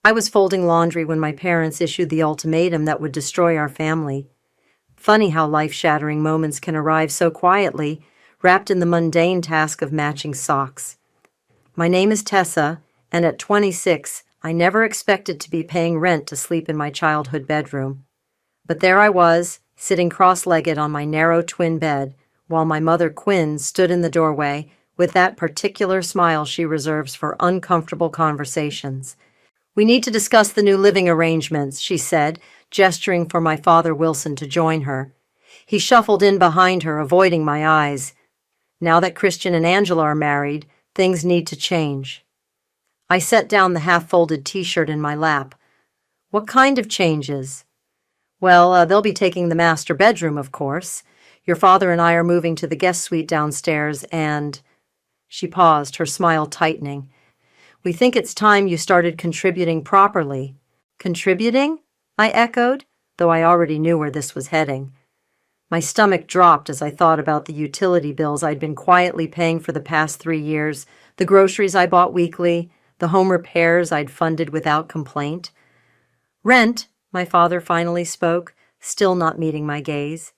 I was folding laundry when my parents issued the ultimatum that would destroy our family. Funny how life-shattering moments can arrive so quietly, wrapped in the mundane task of matching socks. My name is Tessa, and at 26, I never expected to be paying rent to sleep in my childhood bedroom. But there I was, sitting cross-legged on my narrow twin bed, while my mother Quinn stood in the doorway with that particular smile she reserves for uncomfortable conversations. "We need to discuss the new living arrangements," she said, gesturing for my father Wilson to join her. He shuffled in behind her, avoiding my eyes. "Now that Christian and Angela are married, things need to change." I set down the half-folded t-shirt in my lap. "What kind of changes?" "Well, they'll be taking the master bedroom, of course. Your father and I are moving to the guest suite downstairs, and—" She paused, her smile tightening. "We think it's time you started contributing properly." "Contributing?" I echoed, though I already knew where this was heading. My stomach dropped as I thought about the utility bills I'd been quietly paying for the past 3 years, the groceries I bought weekly, the home repairs I'd funded without complaint. "Rent," my father finally spoke, still not meeting my gaze.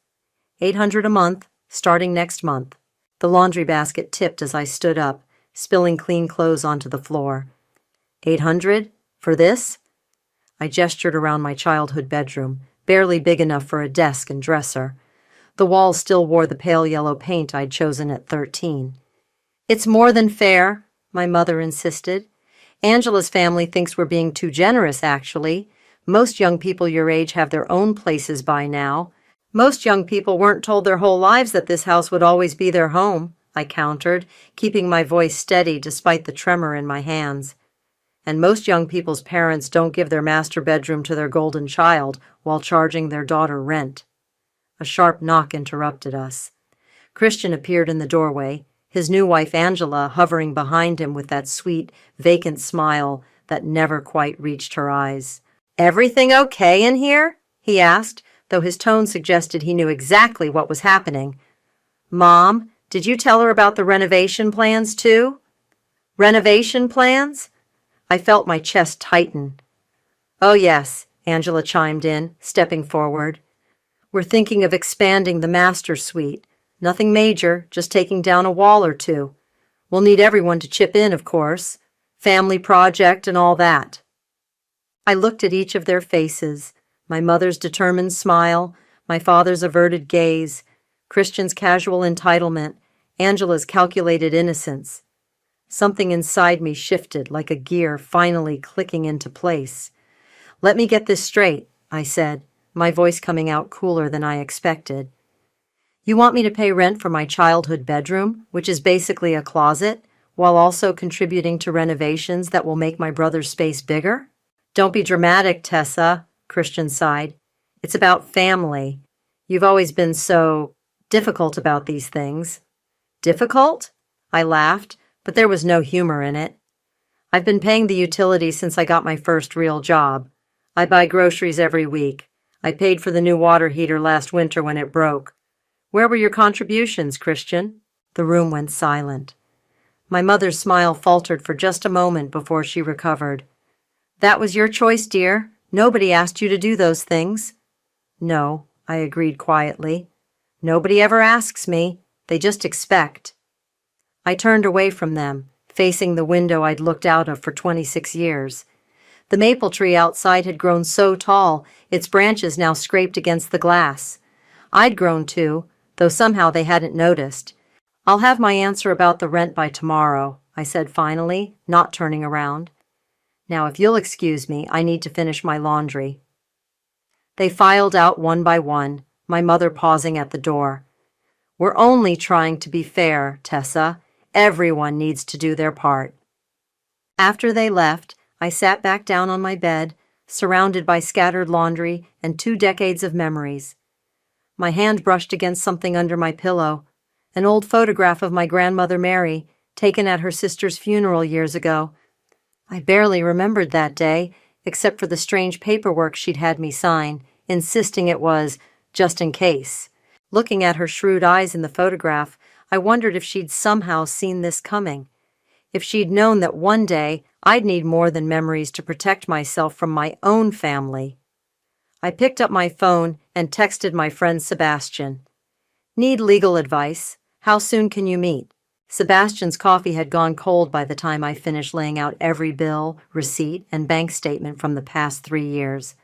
$800 a month, starting next month." The laundry basket tipped as I stood up, spilling clean clothes onto the floor. $800? For this? I gestured around my childhood bedroom, barely big enough for a desk and dresser. The walls still wore the pale yellow paint I'd chosen at 13. "It's more than fair," my mother insisted. "Angela's family thinks we're being too generous, actually. Most young people your age have their own places by now." "Most young people weren't told their whole lives that this house would always be their home," I countered, keeping my voice steady despite the tremor in my hands. "And most young people's parents don't give their master bedroom to their golden child while charging their daughter rent." A sharp knock interrupted us. Christian appeared in the doorway, his new wife Angela hovering behind him with that sweet, vacant smile that never quite reached her eyes. "Everything okay in here?" he asked, though his tone suggested he knew exactly what was happening. "Mom, did you tell her about the renovation plans, too?" "Renovation plans?" I felt my chest tighten. "Oh, yes," Angela chimed in, stepping forward. "We're thinking of expanding the master suite. Nothing major, just taking down a wall or two. We'll need everyone to chip in, of course. Family project and all that." I looked at each of their faces, my mother's determined smile, my father's averted gaze, Christian's casual entitlement, Angela's calculated innocence. Something inside me shifted like a gear finally clicking into place. "Let me get this straight," I said, my voice coming out cooler than I expected. "You want me to pay rent for my childhood bedroom, which is basically a closet, while also contributing to renovations that will make my brother's space bigger?" "Don't be dramatic, Tessa," Christian sighed. "It's about family. You've always been so difficult about these things." "Difficult?" I laughed, but there was no humor in it. "I've been paying the utilities since I got my first real job. I buy groceries every week. I paid for the new water heater last winter when it broke. Where were your contributions, Christian?" The room went silent. My mother's smile faltered for just a moment before she recovered. "That was your choice, dear. Nobody asked you to do those things." "No," I agreed quietly. "Nobody ever asks me. They just expect." I turned away from them, facing the window I'd looked out of for 26 years. The maple tree outside had grown so tall, its branches now scraped against the glass. I'd grown too, though somehow they hadn't noticed. "I'll have my answer about the rent by tomorrow," I said finally, not turning around. "Now, if you'll excuse me, I need to finish my laundry." They filed out one by one, my mother pausing at the door. "We're only trying to be fair, Tessa. Everyone needs to do their part." After they left, I sat back down on my bed, surrounded by scattered laundry and 2 decades of memories. My hand brushed against something under my pillow, an old photograph of my grandmother Mary, taken at her sister's funeral years ago. I barely remembered that day, except for the strange paperwork she'd had me sign, insisting it was just in case. Looking at her shrewd eyes in the photograph, I wondered if she'd somehow seen this coming. If she'd known that one day I'd need more than memories to protect myself from my own family. I picked up my phone and texted my friend Sebastian. Need legal advice. How soon can you meet? Sebastian's coffee had gone cold by the time I finished laying out every bill, receipt, and bank statement from the past 3 years.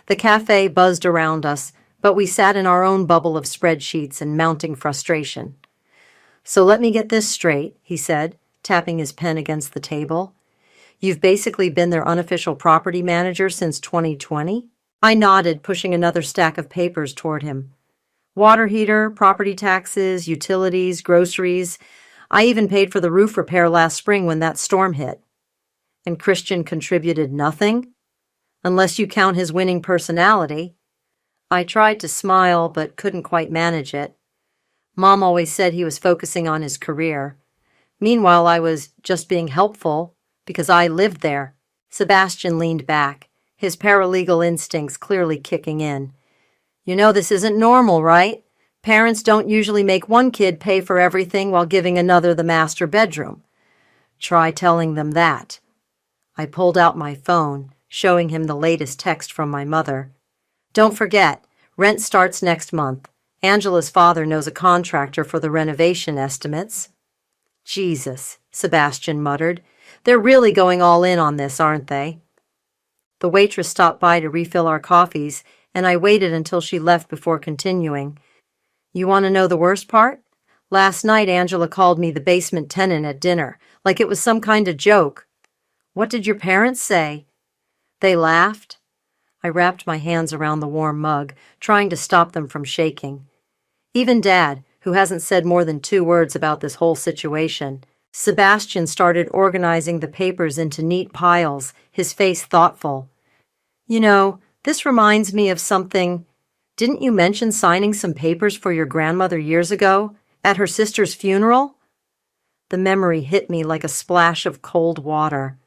The cafe buzzed around us, but we sat in our own bubble of spreadsheets and mounting frustration. So let me get this straight, he said, tapping his pen against the table. You've basically been their unofficial property manager since 2020? I nodded, pushing another stack of papers toward him. Water heater, property taxes, utilities, groceries. I even paid for the roof repair last spring when that storm hit. And Christian contributed nothing? Unless you count his winning personality. I tried to smile, but couldn't quite manage it. Mom always said he was focusing on his career. Meanwhile, I was just being helpful because I lived there. Sebastian leaned back, his paralegal instincts clearly kicking in. You know this isn't normal, right? Parents don't usually make one kid pay for everything while giving another the master bedroom. Try telling them that. I pulled out my phone, showing him the latest text from my mother. Don't forget, rent starts next month. Angela's father knows a contractor for the renovation estimates. Jesus, Sebastian muttered. They're really going all in on this, aren't they? The waitress stopped by to refill our coffees, and I waited until she left before continuing. You want to know the worst part? Last night, Angela called me the basement tenant at dinner, like it was some kind of joke. What did your parents say? They laughed. I wrapped my hands around the warm mug, trying to stop them from shaking. Even Dad, who hasn't said more than 2 words about this whole situation. Sebastian started organizing the papers into neat piles, his face thoughtful. You know, this reminds me of something. Didn't you mention signing some papers for your grandmother years ago, at her sister's funeral? The memory hit me like a splash of cold water.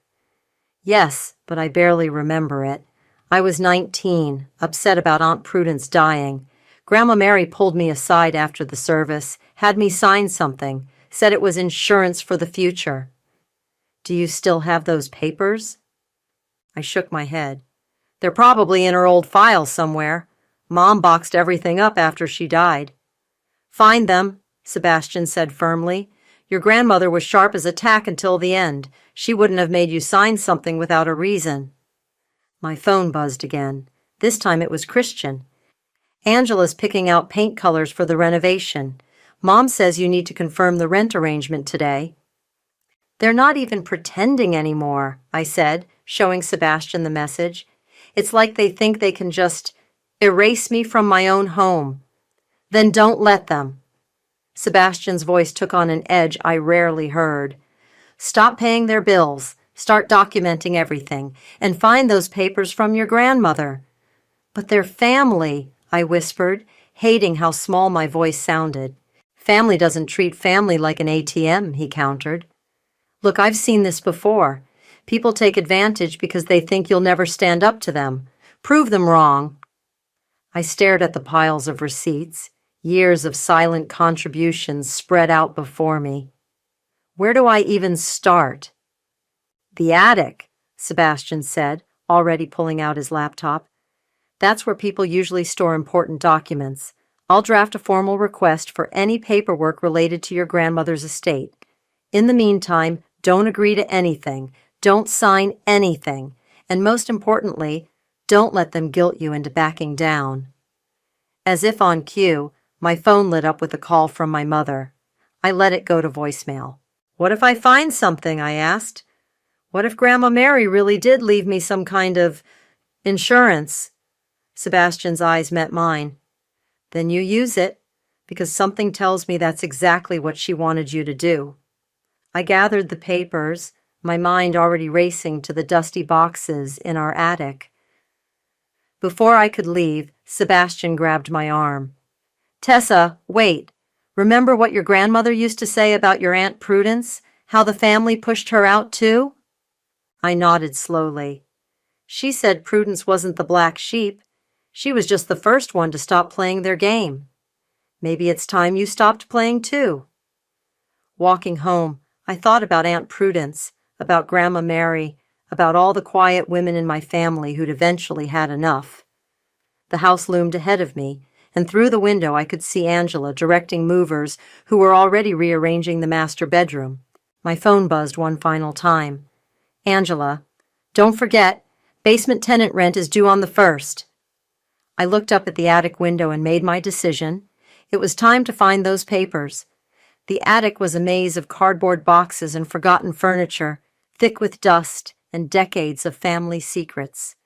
Yes, but I barely remember it. I was 19, upset about Aunt Prudence dying. Grandma Mary pulled me aside after the service, had me sign something, said it was insurance for the future. Do you still have those papers? I shook my head. They're probably in her old files somewhere. Mom boxed everything up after she died. Find them, Sebastian said firmly. Your grandmother was sharp as a tack until the end. She wouldn't have made you sign something without a reason. My phone buzzed again. This time it was Christian. Angela's picking out paint colors for the renovation. Mom says you need to confirm the rent arrangement today. They're not even pretending anymore, I said, showing Sebastian the message. It's like they think they can just erase me from my own home. Then don't let them. Sebastian's voice took on an edge I rarely heard. Stop paying their bills, start documenting everything, and find those papers from your grandmother. But they're family, I whispered, hating how small my voice sounded. Family doesn't treat family like an ATM, he countered. Look, I've seen this before. People take advantage because they think you'll never stand up to them. Prove them wrong. I stared at the piles of receipts, years of silent contributions spread out before me. Where do I even start? The attic, Sebastian said, already pulling out his laptop. That's where people usually store important documents. I'll draft a formal request for any paperwork related to your grandmother's estate. In the meantime, don't agree to anything. Don't sign anything. And most importantly, don't let them guilt you into backing down. As if on cue, my phone lit up with a call from my mother. I let it go to voicemail. What if I find something? I asked. What if Grandma Mary really did leave me some kind of insurance? Sebastian's eyes met mine. Then you use it, because something tells me that's exactly what she wanted you to do. I gathered the papers, my mind already racing to the dusty boxes in our attic. Before I could leave, Sebastian grabbed my arm. Tessa, wait. Remember what your grandmother used to say about your Aunt Prudence? How the family pushed her out too? I nodded slowly. She said Prudence wasn't the black sheep. She was just the first one to stop playing their game. Maybe it's time you stopped playing too. Walking home, I thought about Aunt Prudence, about Grandma Mary, about all the quiet women in my family who'd eventually had enough. The house loomed ahead of me, and through the window I could see Angela directing movers who were already rearranging the master bedroom. My phone buzzed one final time. "Angela, don't forget, basement tenant rent is due on the 1st. I looked up at the attic window and made my decision. It was time to find those papers. The attic was a maze of cardboard boxes and forgotten furniture, thick with dust and decades of family secrets.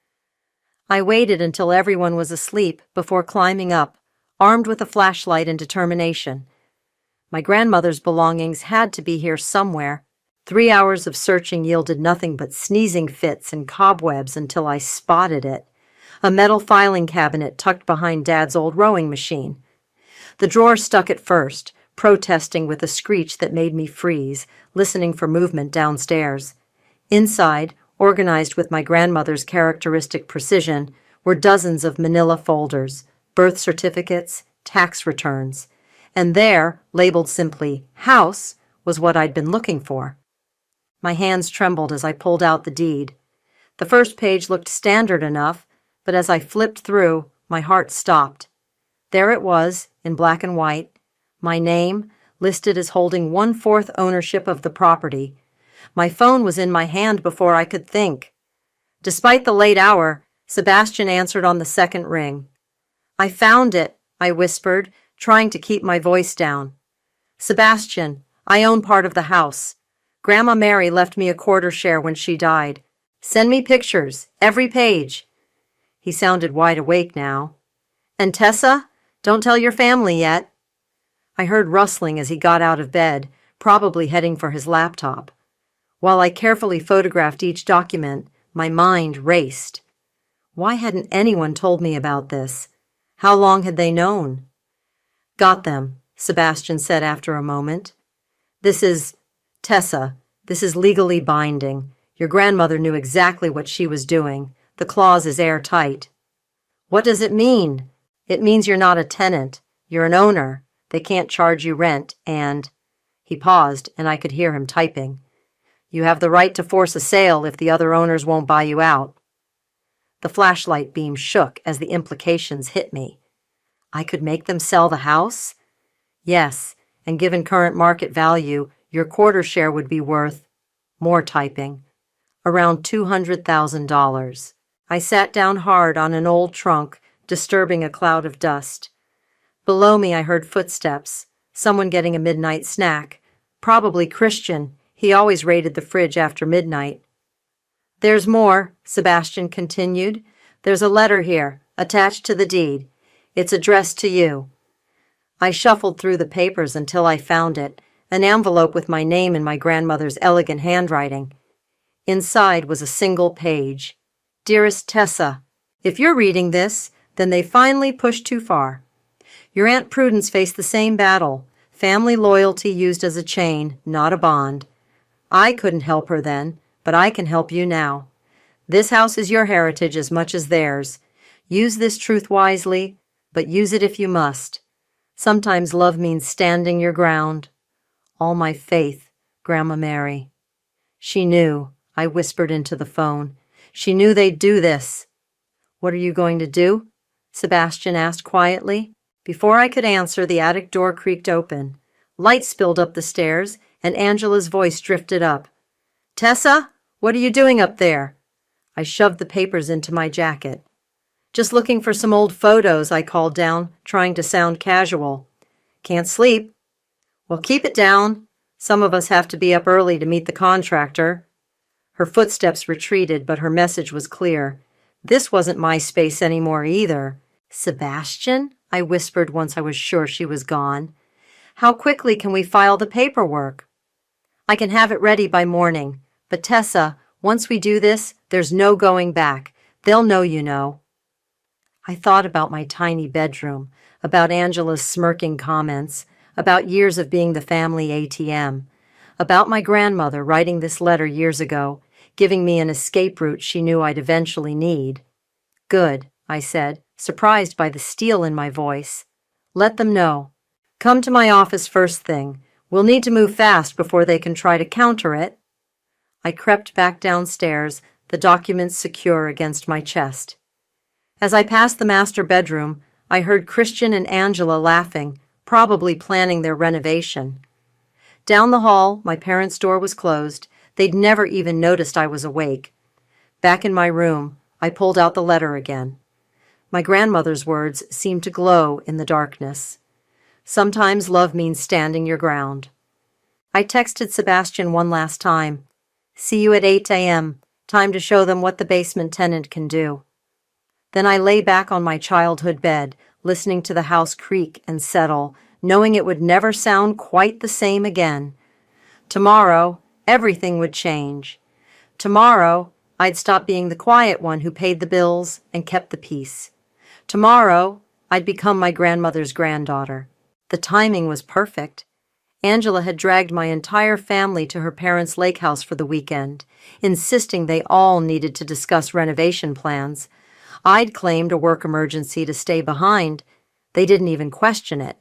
I waited until everyone was asleep before climbing up, armed with a flashlight and determination. My grandmother's belongings had to be here somewhere. 3 hours of searching yielded nothing but sneezing fits and cobwebs until I spotted it. A metal filing cabinet tucked behind Dad's old rowing machine. The drawer stuck at first, protesting with a screech that made me freeze, listening for movement downstairs. Inside, organized with my grandmother's characteristic precision, were dozens of manila folders, birth certificates, tax returns. And there, labeled simply "House," was what I'd been looking for. My hands trembled as I pulled out the deed. The first page looked standard enough, but as I flipped through, my heart stopped. There it was, in black and white, my name, listed as holding 1/4 ownership of the property. My phone was in my hand before I could think. Despite the late hour, Sebastian answered on the second ring. "I found it," I whispered, trying to keep my voice down. "Sebastian, I own part of the house. Grandma Mary left me a quarter share when she died. Send me pictures, every page." He sounded wide awake now. "And Tessa, don't tell your family yet." I heard rustling as he got out of bed, probably heading for his laptop. While I carefully photographed each document, my mind raced. Why hadn't anyone told me about this? How long had they known? "Got them," Sebastian said after a moment. Tessa, this is legally binding. Your grandmother knew exactly what she was doing. The clause is airtight." "What does it mean?" "It means you're not a tenant. You're an owner. They can't charge you rent, and—" He paused, and I could hear him typing. "You have the right to force a sale if the other owners won't buy you out." The flashlight beam shook as the implications hit me. I could make them sell the house? Yes, and given current market value, your quarter share would be worth, more typing, around $200,000. I sat down hard on an old trunk, disturbing a cloud of dust. Below me I heard footsteps, someone getting a midnight snack. Probably Christian. He always raided the fridge after midnight. "There's more," Sebastian continued. "There's a letter here, attached to the deed. It's addressed to you." I shuffled through the papers until I found it, an envelope with my name in my grandmother's elegant handwriting. Inside was a single page. "Dearest Tessa, if you're reading this, then they finally pushed too far. Your Aunt Prudence faced the same battle, family loyalty used as a chain, not a bond. I couldn't help her then, but I can help you now. This house is your heritage as much as theirs. Use this truth wisely, but use it if you must. Sometimes love means standing your ground. All my faith, Grandma Mary." She knew, I whispered into the phone. She knew they'd do this. "What are you going to do?" Sebastian asked quietly. Before I could answer, the attic door creaked open. Light spilled up the stairs, and Angela's voice drifted up. "Tessa, what are you doing up there?" I shoved the papers into my jacket. "Just looking for some old photos," I called down, trying to sound casual. "Can't sleep." "Well, keep it down. Some of us have to be up early to meet the contractor." Her footsteps retreated, but her message was clear. This wasn't my space anymore either. "Sebastian?" I whispered once I was sure she was gone. "How quickly can we file the paperwork?" "I can have it ready by morning. But Tessa, once we do this, there's no going back. They'll know you know." I thought about my tiny bedroom, about Angela's smirking comments, about years of being the family ATM, about my grandmother writing this letter years ago, giving me an escape route she knew I'd eventually need. "Good," I said, surprised by the steel in my voice. "Let them know. Come to my office first thing. We'll need to move fast before they can try to counter it. I crept back downstairs, the documents secure against my chest. As I passed the master bedroom, I heard Christian and Angela laughing, probably planning their renovation. Down the hall, my parents' door was closed. They'd never even noticed I was awake. Back in my room, I pulled out the letter again. My grandmother's words seemed to glow in the darkness. Sometimes love means standing your ground. I texted Sebastian one last time. See you at 8 a.m. Time to show them what the basement tenant can do. Then I lay back on my childhood bed, listening to the house creak and settle, knowing it would never sound quite the same again. Tomorrow, everything would change. Tomorrow, I'd stop being the quiet one who paid the bills and kept the peace. Tomorrow, I'd become my grandmother's granddaughter. The timing was perfect. Angela had dragged my entire family to her parents' lake house for the weekend, insisting they all needed to discuss renovation plans. I'd claimed a work emergency to stay behind. They didn't even question it.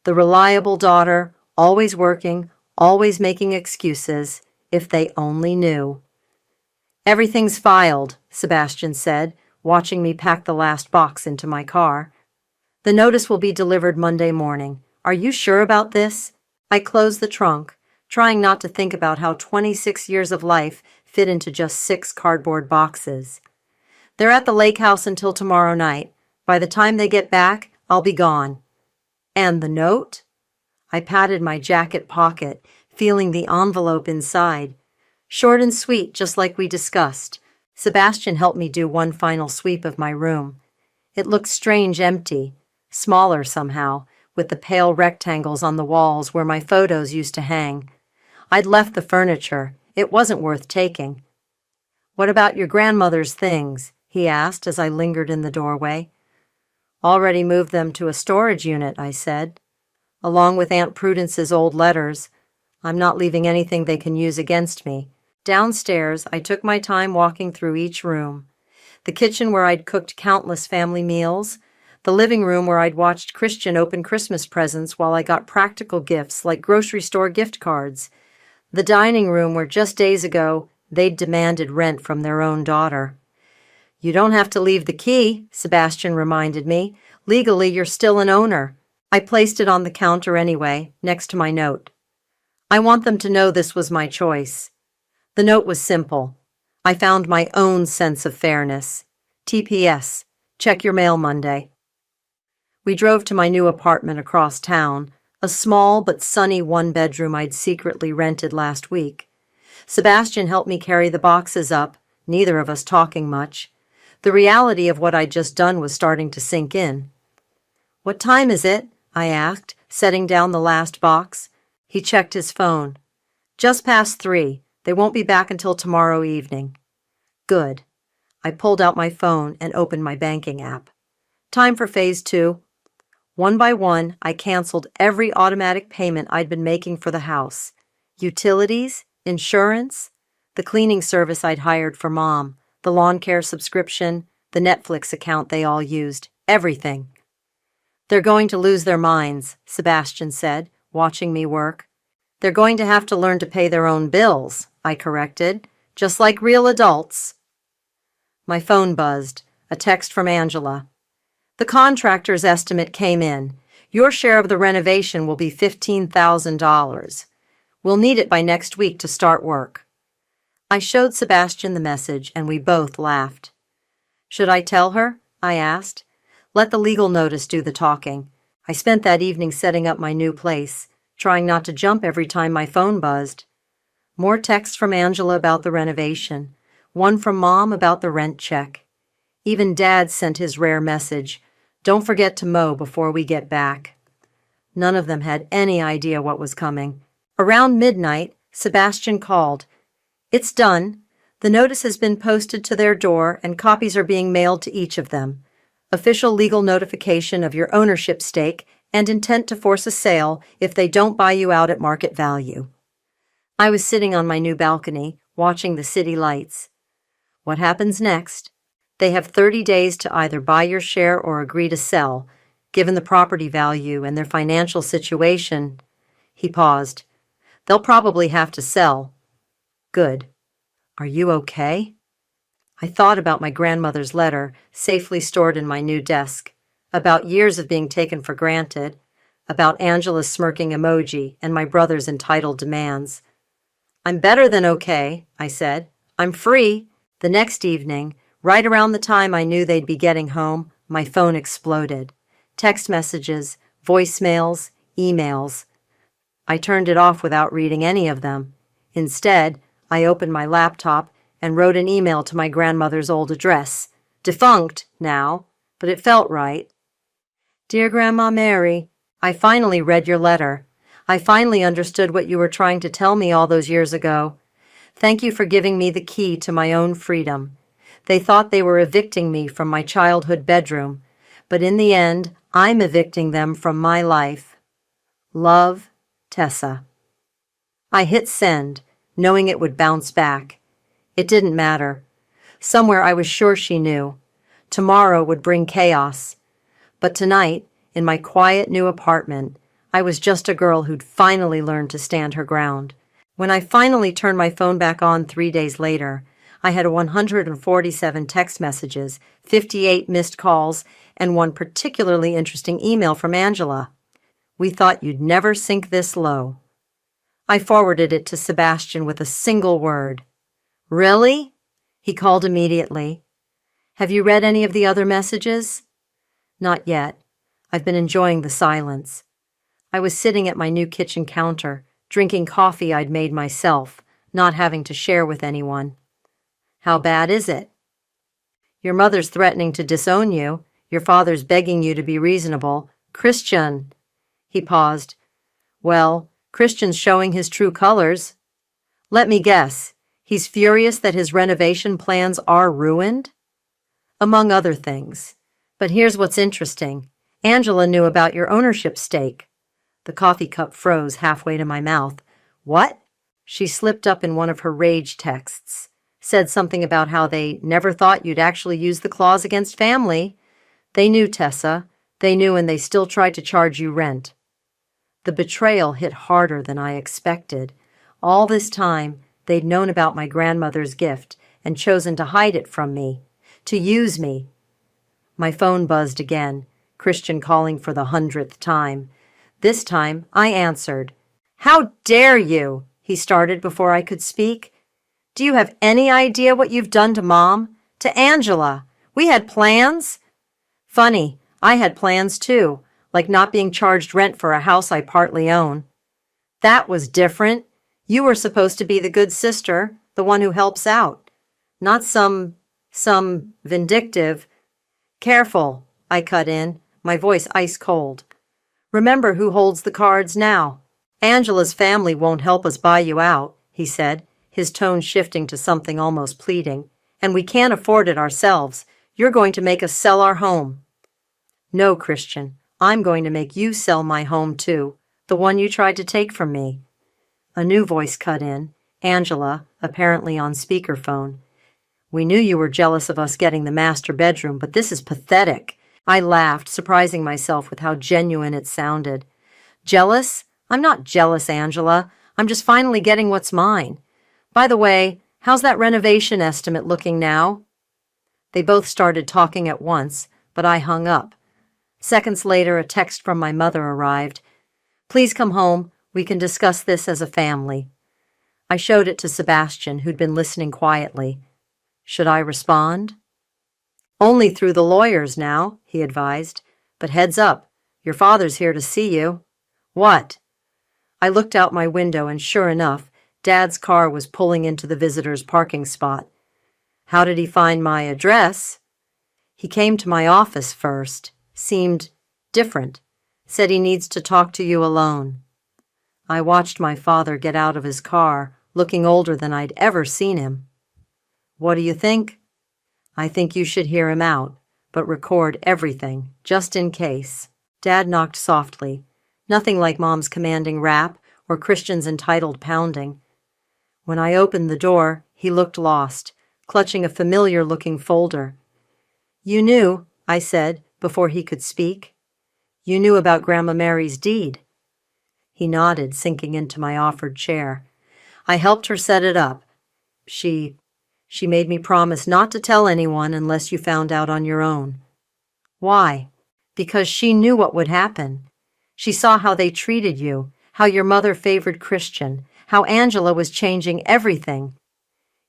The reliable daughter, always working, always making excuses, if they only knew. Everything's filed, Sebastian said, watching me pack the last box into my car. The notice will be delivered Monday morning. Are you sure about this? I closed the trunk, trying not to think about how 26 years of life fit into just 6 cardboard boxes. They're at the lake house until tomorrow night. By the time they get back, I'll be gone. And the note? I patted my jacket pocket, feeling the envelope inside. Short and sweet, just like we discussed. Sebastian helped me do one final sweep of my room. It looked strange empty, smaller somehow, with the pale rectangles on the walls where my photos used to hang. I'd left the furniture. It wasn't worth taking. What about your grandmother's things? He asked as I lingered in the doorway. Already moved them to a storage unit, I said. Along with Aunt Prudence's old letters. I'm not leaving anything they can use against me. Downstairs, I took my time walking through each room. The kitchen where I'd cooked countless family meals. The living room where I'd watched Christian open Christmas presents while I got practical gifts like grocery store gift cards. The dining room where just days ago they'd demanded rent from their own daughter. You don't have to leave the key, Sebastian reminded me. Legally, you're still an owner. I placed it on the counter anyway, next to my note. I want them to know this was my choice. The note was simple. I found my own sense of fairness. TPS. Check your mail Monday. We drove to my new apartment across town, a small but sunny one-bedroom I'd secretly rented last week. Sebastian helped me carry the boxes up, neither of us talking much. The reality of what I'd just done was starting to sink in. What time is it? I asked, setting down the last box. He checked his phone. Just past 3. They won't be back until tomorrow evening. Good. I pulled out my phone and opened my banking app. Time for phase 2. One by one, I canceled every automatic payment I'd been making for the house. Utilities, insurance, the cleaning service I'd hired for Mom, the lawn care subscription, the Netflix account they all used, everything. They're going to lose their minds, Sebastian said, watching me work. They're going to have to learn to pay their own bills, I corrected, just like real adults. My phone buzzed, a text from Angela. The contractor's estimate came in. Your share of the renovation will be $15,000. We'll need it by next week to start work. I showed Sebastian the message, and we both laughed. Should I tell her? I asked. Let the legal notice do the talking. I spent that evening setting up my new place, trying not to jump every time my phone buzzed. More texts from Angela about the renovation, one from Mom about the rent check. Even Dad sent his rare message, "Don't forget to mow before we get back." None of them had any idea what was coming. Around midnight, Sebastian called. It's done. The notice has been posted to their door and copies are being mailed to each of them. Official legal notification of your ownership stake and intent to force a sale if they don't buy you out at market value. I was sitting on my new balcony, watching the city lights. What happens next? They have 30 days to either buy your share or agree to sell. Given the property value and their financial situation. He paused. They'll probably have to sell. Good. Are you okay? I thought about my grandmother's letter, safely stored in my new desk, about years of being taken for granted, about Angela's smirking emoji and my brother's entitled demands. I'm better than okay, I said. I'm free. The next evening, right around the time I knew they'd be getting home, my phone exploded. Text messages, voicemails, emails. I turned it off without reading any of them. Instead, I opened my laptop and wrote an email to my grandmother's old address. Defunct now, but it felt right. Dear Grandma Mary, I finally read your letter. I finally understood what you were trying to tell me all those years ago. Thank you for giving me the key to my own freedom. They thought they were evicting me from my childhood bedroom, but in the end, I'm evicting them from my life. Love, Tessa. I hit send, knowing it would bounce back. It didn't matter. Somewhere I was sure she knew. Tomorrow would bring chaos. But tonight, in my quiet new apartment, I was just a girl who'd finally learned to stand her ground. When I finally turned my phone back on 3 days later, I had 147 text messages, 58 missed calls, and one particularly interesting email from Angela. We thought you'd never sink this low. I forwarded it to Sebastian with a single word. Really? He called immediately. Have you read any of the other messages? Not yet. I've been enjoying the silence. I was sitting at my new kitchen counter, drinking coffee I'd made myself, not having to share with anyone. How bad is it? Your mother's threatening to disown you. Your father's begging you to be reasonable. Christian. He paused. Well, Christian's showing his true colors. Let me guess. He's furious that his renovation plans are ruined? Among other things. But here's what's interesting. Angela knew about your ownership stake. The coffee cup froze halfway to my mouth. What? She slipped up in one of her rage texts. Said something about how they never thought you'd actually use the clause against family. They knew, Tessa. They knew, and they still tried to charge you rent. The betrayal hit harder than I expected. All this time, they'd known about my grandmother's gift and chosen to hide it from me, to use me. My phone buzzed again, Christian calling for the 100th time. This time, I answered. How dare you? He started before I could speak. Do you have any idea what you've done to Mom? To Angela? We had plans? Funny, I had plans too, like not being charged rent for a house I partly own. That was different. You were supposed to be the good sister, the one who helps out. Not some vindictive. Careful, I cut in, my voice ice cold. Remember who holds the cards now. Angela's family won't help us buy you out, he said, his tone shifting to something almost pleading. And we can't afford it ourselves. You're going to make us sell our home. No, Christian, I'm going to make you sell my home too, the one you tried to take from me. A new voice cut in, Angela, apparently on speakerphone. We knew you were jealous of us getting the master bedroom, but this is pathetic. I laughed, surprising myself with how genuine it sounded. Jealous? I'm not jealous, Angela. I'm just finally getting what's mine. By the way, how's that renovation estimate looking now? They both started talking at once, but I hung up. Seconds later, a text from my mother arrived. Please come home. We can discuss this as a family. I showed it to Sebastian, who'd been listening quietly. Should I respond? Only through the lawyers now, he advised. But heads up, your father's here to see you. What? I looked out my window and sure enough, Dad's car was pulling into the visitor's parking spot. How did he find my address? He came to my office first, seemed different, said he needs to talk to you alone. I watched my father get out of his car, looking older than I'd ever seen him. What do you think? I think you should hear him out, but record everything, just in case. Dad knocked softly, nothing like Mom's commanding rap or Christian's entitled pounding. When I opened the door, he looked lost, clutching a familiar-looking folder. You knew, I said, before he could speak. You knew about Grandma Mary's deed. He nodded, sinking into my offered chair. I helped her set it up. She made me promise not to tell anyone unless you found out on your own. Why? Because she knew what would happen. She saw how they treated you, how your mother favored Christian, how Angela was changing everything.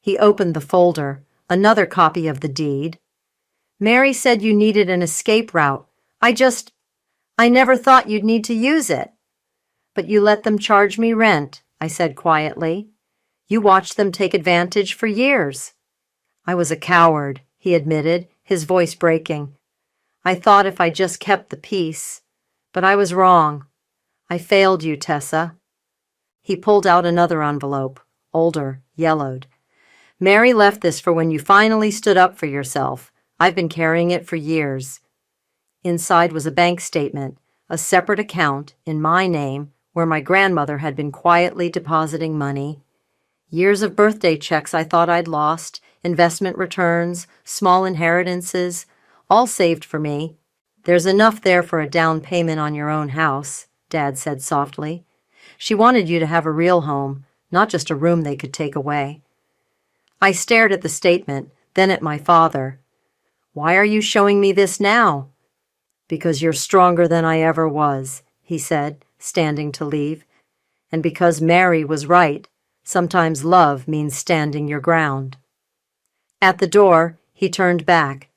He opened the folder, another copy of the deed. Mary said you needed an escape route. I never thought you'd need to use it. But you let them charge me rent, I said quietly. You watched them take advantage for years. I was a coward, he admitted, his voice breaking. I thought if I just kept the peace. But I was wrong. I failed you, Tessa. He pulled out another envelope, older, yellowed. Mary left this for when you finally stood up for yourself. I've been carrying it for years. Inside was a bank statement, a separate account, in my name, where my grandmother had been quietly depositing money. Years of birthday checks I thought I'd lost, investment returns, small inheritances, all saved for me. There's enough there for a down payment on your own house, Dad said softly. She wanted you to have a real home, not just a room they could take away. I stared at the statement, then at my father. Why are you showing me this now? Because you're stronger than I ever was, he said, standing to leave. And because Mary was right, sometimes love means standing your ground. At the door, he turned back.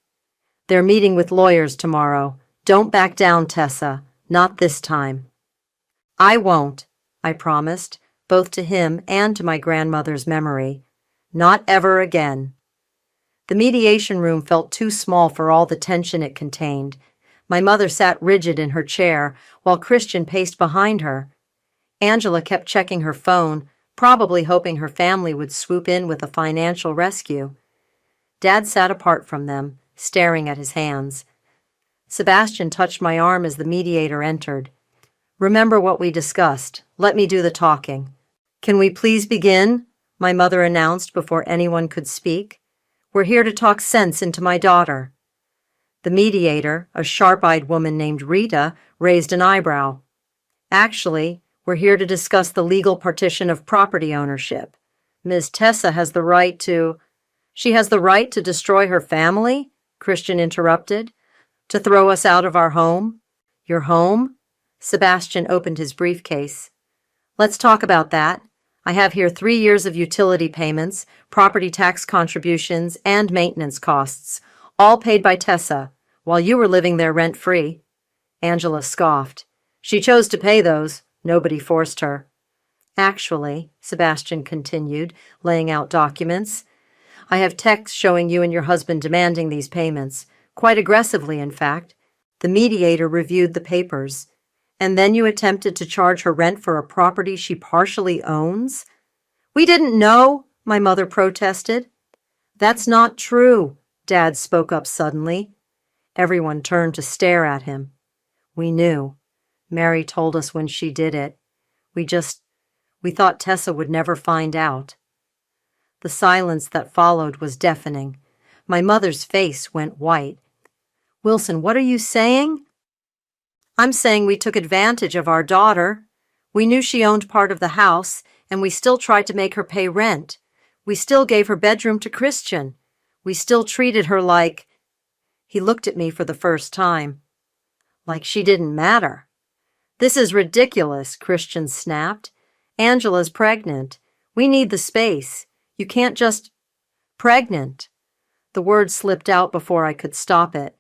They're meeting with lawyers tomorrow. Don't back down, Tessa. Not this time. I won't, I promised, both to him and to my grandmother's memory. Not ever again. The mediation room felt too small for all the tension it contained. My mother sat rigid in her chair, while Christian paced behind her. Angela kept checking her phone, probably hoping her family would swoop in with a financial rescue. Dad sat apart from them, staring at his hands. Sebastian touched my arm as the mediator entered. Remember what we discussed. Let me do the talking. Can we please begin? My mother announced before anyone could speak. We're here to talk sense into my daughter. The mediator, a sharp-eyed woman named Rita, raised an eyebrow. Actually, we're here to discuss the legal partition of property ownership. Ms. Tessa has the right to... She has the right to destroy her family? Christian interrupted. To throw us out of our home? Your home? Sebastian opened his briefcase. Let's talk about that. I have here 3 years of utility payments, property tax contributions, and maintenance costs, all paid by Tessa, while you were living there rent-free. Angela scoffed. She chose to pay those. Nobody forced her. Actually, Sebastian continued, laying out documents, I have texts showing you and your husband demanding these payments, quite aggressively, in fact. The mediator reviewed the papers. And then you attempted to charge her rent for a property she partially owns? We didn't know, my mother protested. That's not true, Dad spoke up suddenly. Everyone turned to stare at him. We knew. Mary told us when she did it. We thought Tessa would never find out. The silence that followed was deafening. My mother's face went white. Wilson, what are you saying? I'm saying we took advantage of our daughter. We knew she owned part of the house, and we still tried to make her pay rent. We still gave her bedroom to Christian. We still treated her like... He looked at me for the first time. Like she didn't matter. This is ridiculous, Christian snapped. Angela's pregnant. We need the space. You can't just... Pregnant. The word slipped out before I could stop it.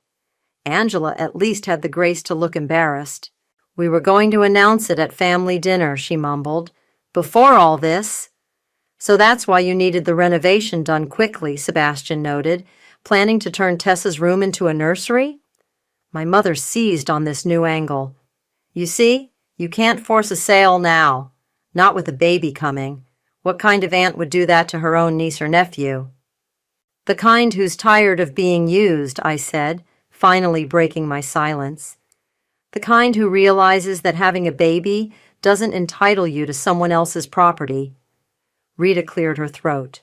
Angela at least had the grace to look embarrassed. We were going to announce it at family dinner, she mumbled. Before all this. So that's why you needed the renovation done quickly, Sebastian noted, planning to turn Tessa's room into a nursery? My mother seized on this new angle. You see, you can't force a sale now. Not with a baby coming. What kind of aunt would do that to her own niece or nephew? The kind who's tired of being used, I said, finally breaking my silence. The kind who realizes that having a baby doesn't entitle you to someone else's property. Rita cleared her throat.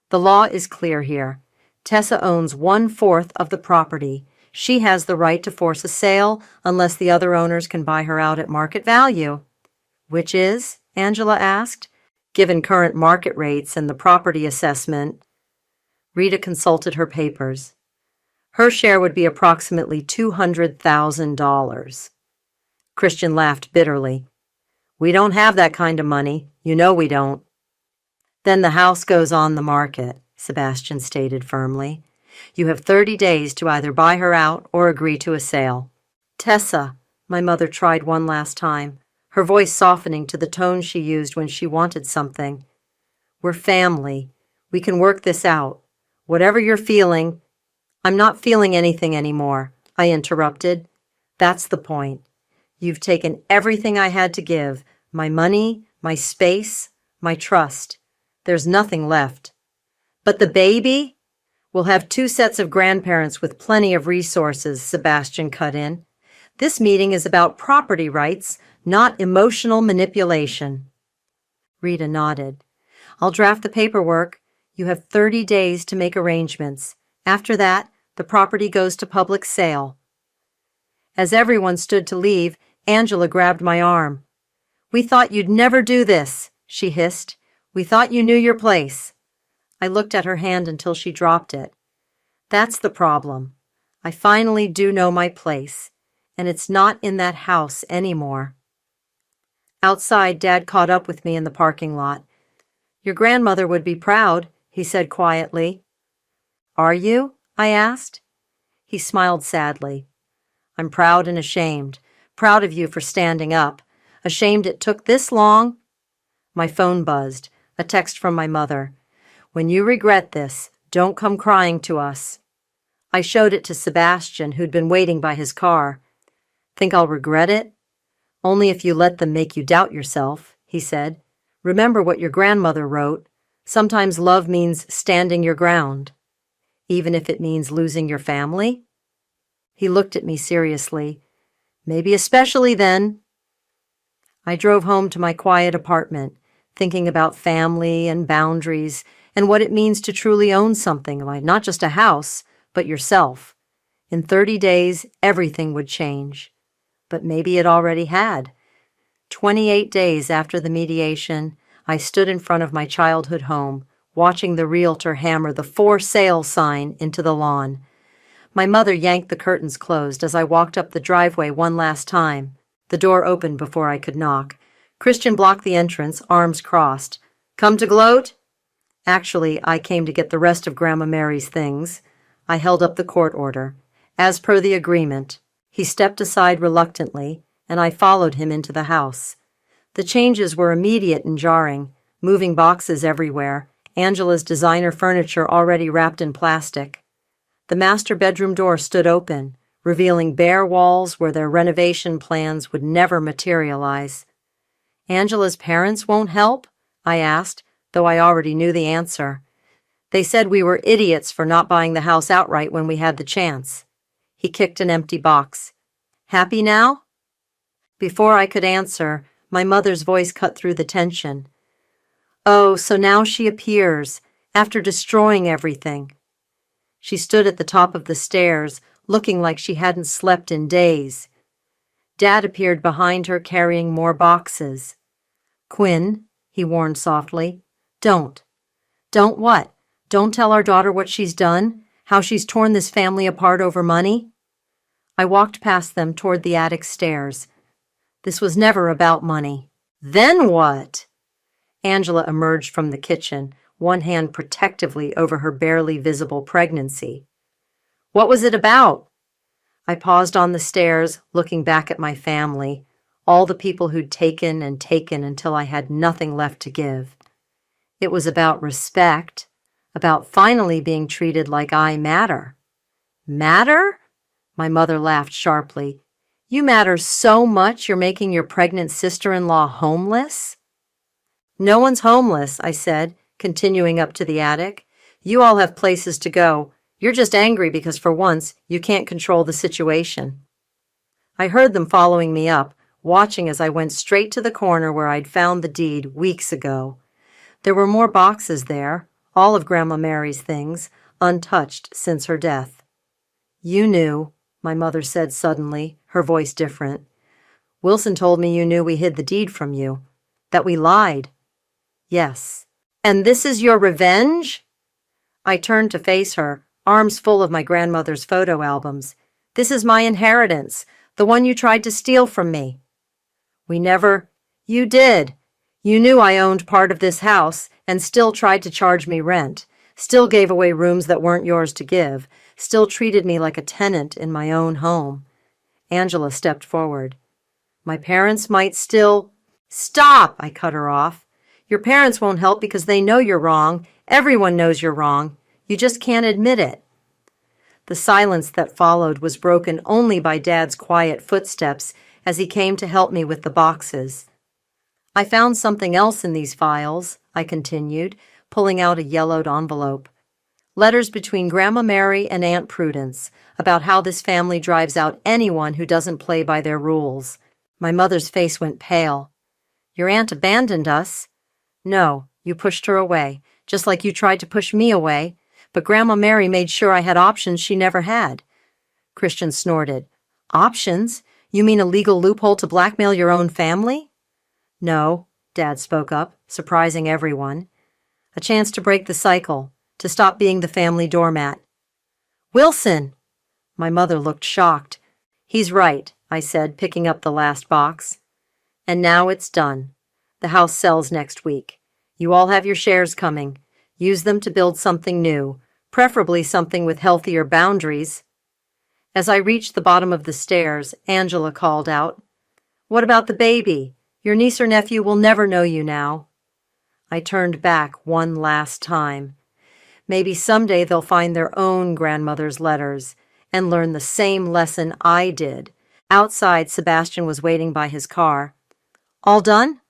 The law is clear here. Tessa owns 1/4 of the property. She has the right to force a sale unless the other owners can buy her out at market value. Which is? Angela asked. Given current market rates and the property assessment, Rita consulted her papers. Her share would be approximately $200,000. Christian laughed bitterly. We don't have that kind of money. You know we don't. Then the house goes on the market, Sebastian stated firmly. You have 30 days to either buy her out or agree to a sale. Tessa, my mother tried one last time, her voice softening to the tone she used when she wanted something. We're family. We can work this out. Whatever you're feeling. I'm not feeling anything anymore, I interrupted. That's the point. You've taken everything I had to give, my money, my space, my trust. There's nothing left. But the baby? We'll have 2 sets of grandparents with plenty of resources, Sebastian cut in. This meeting is about property rights, not emotional manipulation. Rita nodded. I'll draft the paperwork. You have 30 days to make arrangements. After that, the property goes to public sale. As everyone stood to leave, Angela grabbed my arm. We thought you'd never do this, she hissed. We thought you knew your place. I looked at her hand until she dropped it. That's the problem. I finally do know my place, and it's not in that house anymore. Outside, Dad caught up with me in the parking lot. Your grandmother would be proud, he said quietly. Are you? I asked. He smiled sadly. I'm proud and ashamed. Proud of you for standing up. Ashamed it took this long. My phone buzzed. A text from my mother. When you regret this, don't come crying to us. I showed it to Sebastian, who'd been waiting by his car. Think I'll regret it? Only if you let them make you doubt yourself, he said. Remember what your grandmother wrote. Sometimes love means standing your ground. Even if it means losing your family? He looked at me seriously. Maybe especially then. I drove home to my quiet apartment, thinking about family and boundaries and what it means to truly own something like not just a house, but yourself. In 30 days, everything would change. But maybe it already had. 28 days after the mediation, I stood in front of my childhood home, watching the realtor hammer the for sale sign into the lawn. My mother yanked the curtains closed as I walked up the driveway one last time. The door opened before I could knock. Christian blocked the entrance, arms crossed. Come to gloat? Actually, I came to get the rest of Grandma Mary's things. I held up the court order. As per the agreement. He stepped aside reluctantly, and I followed him into the house. The changes were immediate and jarring, moving boxes everywhere, Angela's designer furniture already wrapped in plastic. The master bedroom door stood open, revealing bare walls where their renovation plans would never materialize. Angela's parents won't help? I asked, though I already knew the answer. They said we were idiots for not buying the house outright when we had the chance. He kicked an empty box. Happy now? Before I could answer, my mother's voice cut through the tension. Oh, so now she appears, after destroying everything. She stood at the top of the stairs, looking like she hadn't slept in days. Dad appeared behind her carrying more boxes. Quinn, he warned softly, don't. Don't what? Don't tell our daughter what she's done? How she's torn this family apart over money? I walked past them toward the attic stairs. This was never about money. Then what? Angela emerged from the kitchen, one hand protectively over her barely visible pregnancy. What was it about? I paused on the stairs, looking back at my family, all the people who'd taken and taken until I had nothing left to give. It was about respect, about finally being treated like I matter. Matter? My mother laughed sharply. You matter so much you're making your pregnant sister-in-law homeless? No one's homeless, I said, continuing up to the attic. You all have places to go. You're just angry because for once you can't control the situation. I heard them following me up, watching as I went straight to the corner where I'd found the deed weeks ago. There were more boxes there, all of Grandma Mary's things, untouched since her death. You knew, my mother said suddenly, her voice different. Wilson told me you knew we hid the deed from you. That we lied. Yes. And this is your revenge? I turned to face her, arms full of my grandmother's photo albums. This is my inheritance, the one you tried to steal from me. You did. You knew I owned part of this house and still tried to charge me rent, still gave away rooms that weren't yours to give, still treated me like a tenant in my own home. Angela stepped forward. My parents might still— Stop! I cut her off. Your parents won't help because they know you're wrong. Everyone knows you're wrong. You just can't admit it. The silence that followed was broken only by Dad's quiet footsteps as he came to help me with the boxes. I found something else in these files, I continued, pulling out a yellowed envelope. Letters between Grandma Mary and Aunt Prudence about how this family drives out anyone who doesn't play by their rules. My mother's face went pale. Your aunt abandoned us. No, you pushed her away, just like you tried to push me away, but Grandma Mary made sure I had options she never had. Christian snorted. Options? You mean a legal loophole to blackmail your own family? No, Dad spoke up, surprising everyone. A chance to break the cycle, to stop being the family doormat. Wilson! My mother looked shocked. He's right, I said, picking up the last box. And now it's done. The house sells next week. You all have your shares coming. Use them to build something new, preferably something with healthier boundaries. As I reached the bottom of the stairs, Angela called out, What about the baby? Your niece or nephew will never know you now. I turned back one last time. Maybe someday they'll find their own grandmother's letters and learn the same lesson I did. Outside, Sebastian was waiting by his car. All done?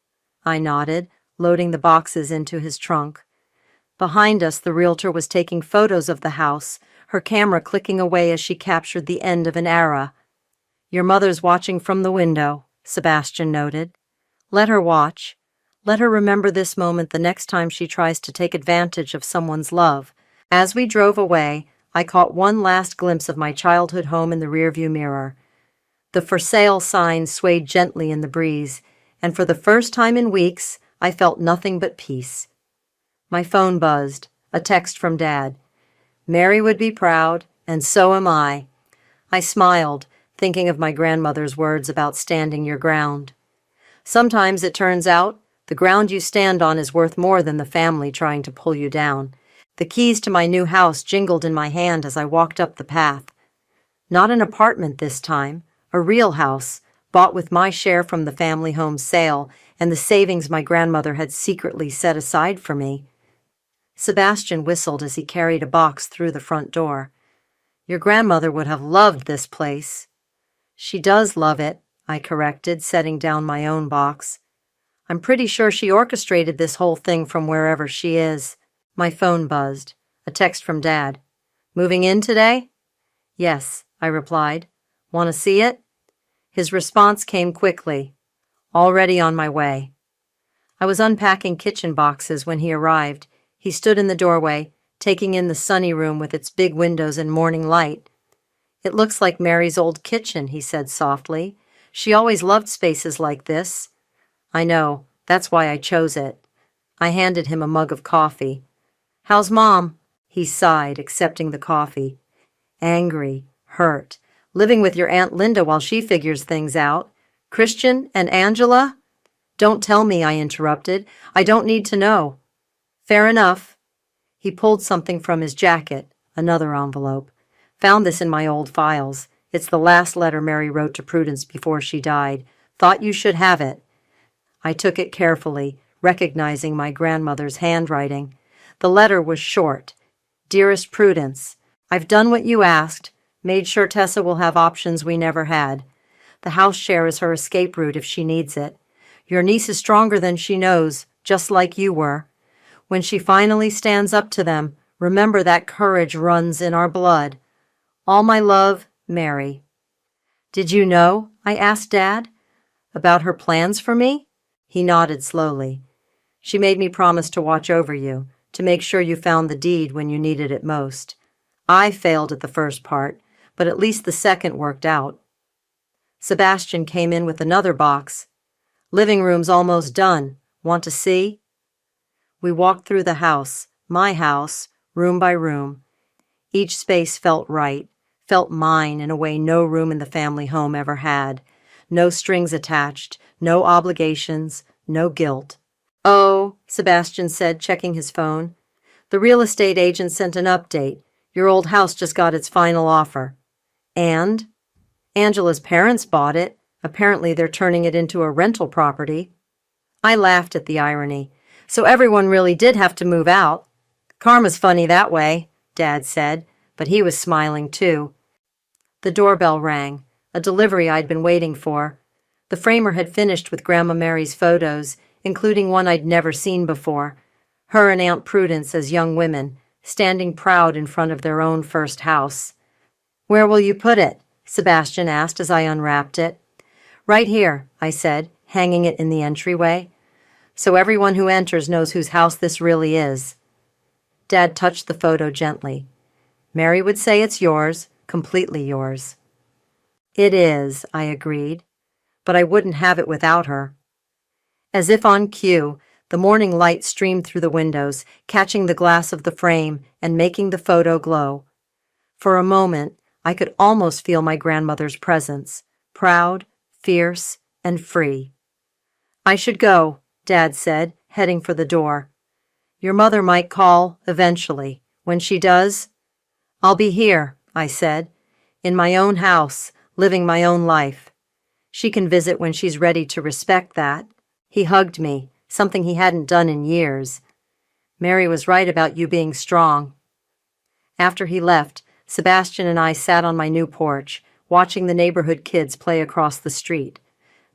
I nodded, loading the boxes into his trunk. Behind us, the realtor was taking photos of the house, her camera clicking away as she captured the end of an era. Your mother's watching from the window, Sebastian noted. Let her watch. Let her remember this moment the next time she tries to take advantage of someone's love. As we drove away, I caught one last glimpse of my childhood home in the rearview mirror. The for sale sign swayed gently in the breeze, and for the first time in weeks, I felt nothing but peace. My phone buzzed, a text from Dad. Mary would be proud, and so am I. I smiled, thinking of my grandmother's words about standing your ground. Sometimes it turns out the ground you stand on is worth more than the family trying to pull you down. The keys to my new house jingled in my hand as I walked up the path. Not an apartment this time, a real house, bought with my share from the family home sale and the savings my grandmother had secretly set aside for me. Sebastian whistled as he carried a box through the front door. Your grandmother would have loved this place. She does love it, I corrected, setting down my own box. I'm pretty sure she orchestrated this whole thing from wherever she is. My phone buzzed. A text from Dad. Moving in today? Yes, I replied. Want to see it? His response came quickly. Already on my way. I was unpacking kitchen boxes when he arrived. He stood in the doorway, taking in the sunny room with its big windows and morning light. It looks like Mary's old kitchen, he said softly. She always loved spaces like this. I know, that's why I chose it. I handed him a mug of coffee. How's Mom? He sighed, accepting the coffee. Angry, hurt, living with your Aunt Linda while she figures things out. Christian and Angela? Don't tell me, I interrupted. I don't need to know. Fair enough. He pulled something from his jacket, another envelope. Found this in my old files. It's the last letter Mary wrote to Prudence before she died. Thought you should have it. I took it carefully, recognizing my grandmother's handwriting. The letter was short. Dearest Prudence, I've done what you asked, made sure Tessa will have options we never had. The house share is her escape route if she needs it. Your niece is stronger than she knows, just like you were. When she finally stands up to them, remember that courage runs in our blood. All my love, Mary. Did you know, I asked Dad, about her plans for me? He nodded slowly. She made me promise to watch over you, to make sure you found the deed when you needed it most. I failed at the first part, but at least the second worked out. Sebastian came in with another box. Living room's almost done. Want to see? We walked through the house, my house, room by room. Each space felt right, felt mine in a way no room in the family home ever had. No strings attached, no obligations, no guilt. "Oh," Sebastian said, checking his phone. "The real estate agent sent an update. Your old house just got its final offer." "And?" "Angela's parents bought it. Apparently they're turning it into a rental property." I laughed at the irony. So everyone really did have to move out. "Karma's funny that way," Dad said, but he was smiling too. The doorbell rang, a delivery I'd been waiting for. The framer had finished with Grandma Mary's photos, including one I'd never seen before, her and Aunt Prudence as young women, standing proud in front of their own first house. "Where will you put it?" Sebastian asked as I unwrapped it. "Right here," I said, hanging it in the entryway. "So everyone who enters knows whose house this really is." Dad touched the photo gently. "Mary would say it's yours, completely yours." "It is," I agreed, "but I wouldn't have it without her." As if on cue, the morning light streamed through the windows, catching the glass of the frame and making the photo glow. For a moment, I could almost feel my grandmother's presence, proud, fierce, and free. "I should go," Dad said, heading for the door. "Your mother might call, eventually. When she does—" "I'll be here," I said, "in my own house, living my own life. She can visit when she's ready to respect that." He hugged me, something he hadn't done in years. "Mary was right about you being strong." After he left, Sebastian and I sat on my new porch, watching the neighborhood kids play across the street.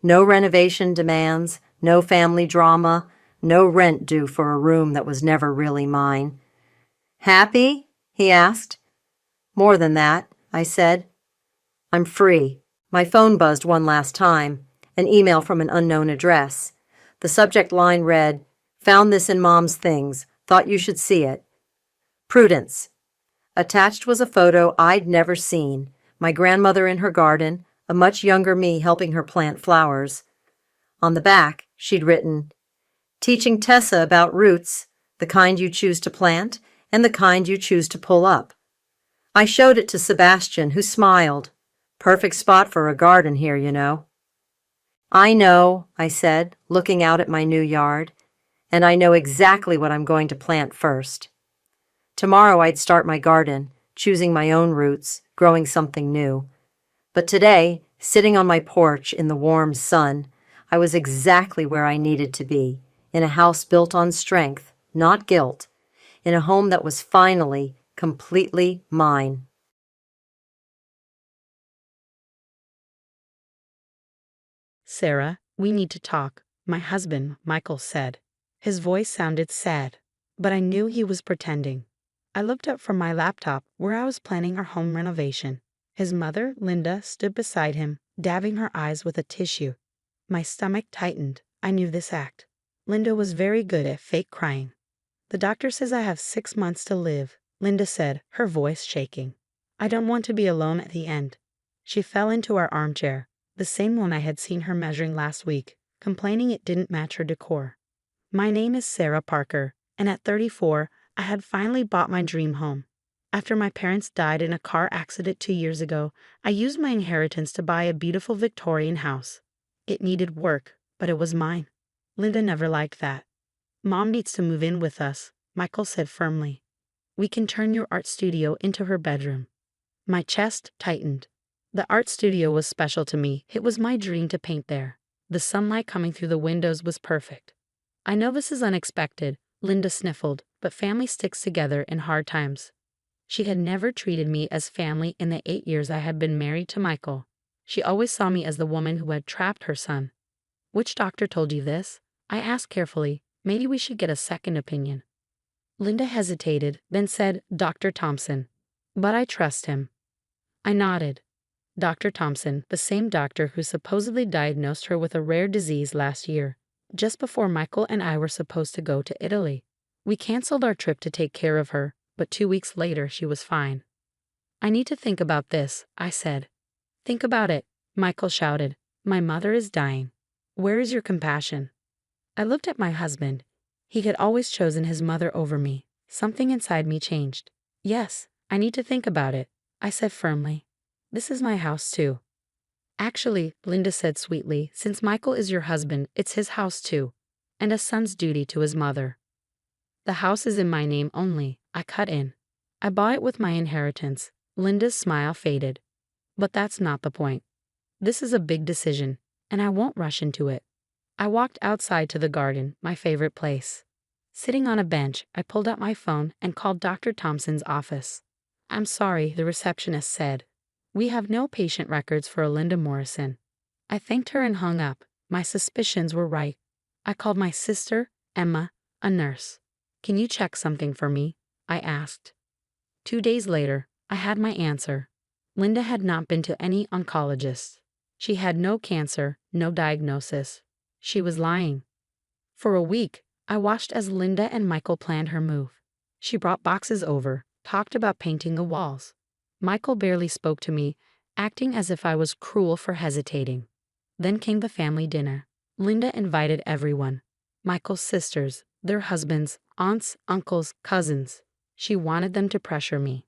No renovation demands, no family drama, no rent due for a room that was never really mine. "Happy?" he asked. "More than that," I said. "I'm free." My phone buzzed one last time, an email from an unknown address. The subject line read, "Found this in Mom's things. Thought you should see it. Prudence." Attached was a photo I'd never seen, my grandmother in her garden, a much younger me helping her plant flowers. On the back, she'd written, "Teaching Tessa about roots, the kind you choose to plant and the kind you choose to pull up." I showed it to Sebastian, who smiled. "Perfect spot for a garden here, you know." "I know," I said, looking out at my new yard, "and I know exactly what I'm going to plant first." Tomorrow I'd start my garden, choosing my own roots, growing something new. But today, sitting on my porch in the warm sun, I was exactly where I needed to be, in a house built on strength, not guilt, in a home that was finally, completely mine. "Sarah, we need to talk," my husband, Michael, said. His voice sounded sad, but I knew he was pretending. I looked up from my laptop where I was planning our home renovation. His mother, Linda, stood beside him, dabbing her eyes with a tissue. My stomach tightened. I knew this act. Linda was very good at fake crying. "The doctor says I have 6 months to live," Linda said, her voice shaking. "I don't want to be alone at the end." She fell into our armchair, the same one I had seen her measuring last week, complaining it didn't match her decor. "My name is Sarah Parker, and at 34, I had finally bought my dream home. After my parents died in a car accident 2 years ago, I used my inheritance to buy a beautiful Victorian house. It needed work, but it was mine. Linda never liked that. "Mom needs to move in with us," Michael said firmly. "We can turn your art studio into her bedroom." My chest tightened. The art studio was special to me. It was my dream to paint there. The sunlight coming through the windows was perfect. "I know this is unexpected," Linda sniffled, "but family sticks together in hard times." She had never treated me as family in the 8 years I had been married to Michael. She always saw me as the woman who had trapped her son. "Which doctor told you this?" I asked carefully. Maybe we should get a second opinion. Linda hesitated, then said, "Dr. Thompson. But I trust him." I nodded. Dr. Thompson, the same doctor who supposedly diagnosed her with a rare disease last year, just before Michael and I were supposed to go to Italy. We canceled our trip to take care of her, but 2 weeks later she was fine. "I need to think about this," I said. "Think about it," Michael shouted. My mother is dying. Where is your compassion? I looked at my husband. He had always chosen his mother over me. Something inside me changed. Yes, I need to think about it, I said firmly. This is my house too. Actually, Linda said sweetly, since Michael is your husband, it's his house too, and a son's duty to his mother. The house is in my name only, I cut in. I bought it with my inheritance. Linda's smile faded. But that's not the point. This is a big decision, and I won't rush into it. I walked outside to the garden, my favorite place. Sitting on a bench, I pulled out my phone and called Dr. Thompson's office. I'm sorry, the receptionist said. We have no patient records for a Linda Morrison. I thanked her and hung up. My suspicions were right. I called my sister, Emma, a nurse. Can you check something for me? I asked. 2 days later, I had my answer. Linda had not been to any oncologist. She had no cancer, no diagnosis. She was lying. For a week, I watched as Linda and Michael planned her move. She brought boxes over, talked about painting the walls. Michael barely spoke to me, acting as if I was cruel for hesitating. Then came the family dinner. Linda invited everyone. Michael's sisters, their husbands, aunts, uncles, cousins. She wanted them to pressure me.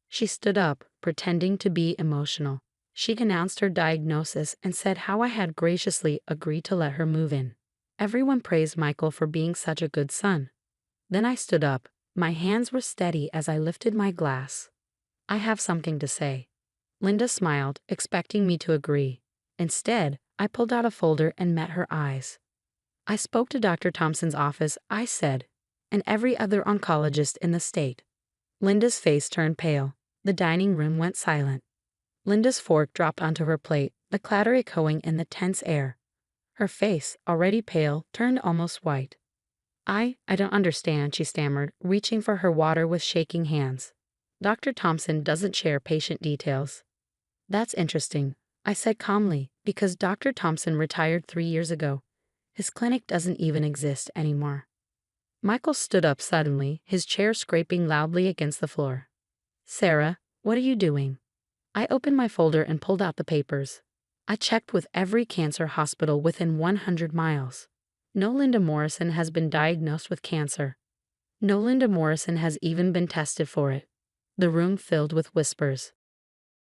She stood up, pretending to be emotional. She announced her diagnosis and said how I had graciously agreed to let her move in. Everyone praised Michael for being such a good son. Then I stood up. My hands were steady as I lifted my glass. I have something to say. Linda smiled, expecting me to agree. Instead, I pulled out a folder and met her eyes. I spoke to Dr. Thompson's office, I said, and every other oncologist in the state. Linda's face turned pale. The dining room went silent. Linda's fork dropped onto her plate, the clatter echoing in the tense air. Her face, already pale, turned almost white. I don't understand, she stammered, reaching for her water with shaking hands. Dr. Thompson doesn't share patient details. That's interesting, I said calmly, because Dr. Thompson retired 3 years ago. His clinic doesn't even exist anymore. Michael stood up suddenly, his chair scraping loudly against the floor. Sarah, what are you doing? I opened my folder and pulled out the papers. I checked with every cancer hospital within 100 miles. No Linda Morrison has been diagnosed with cancer. No Linda Morrison has even been tested for it. The room filled with whispers.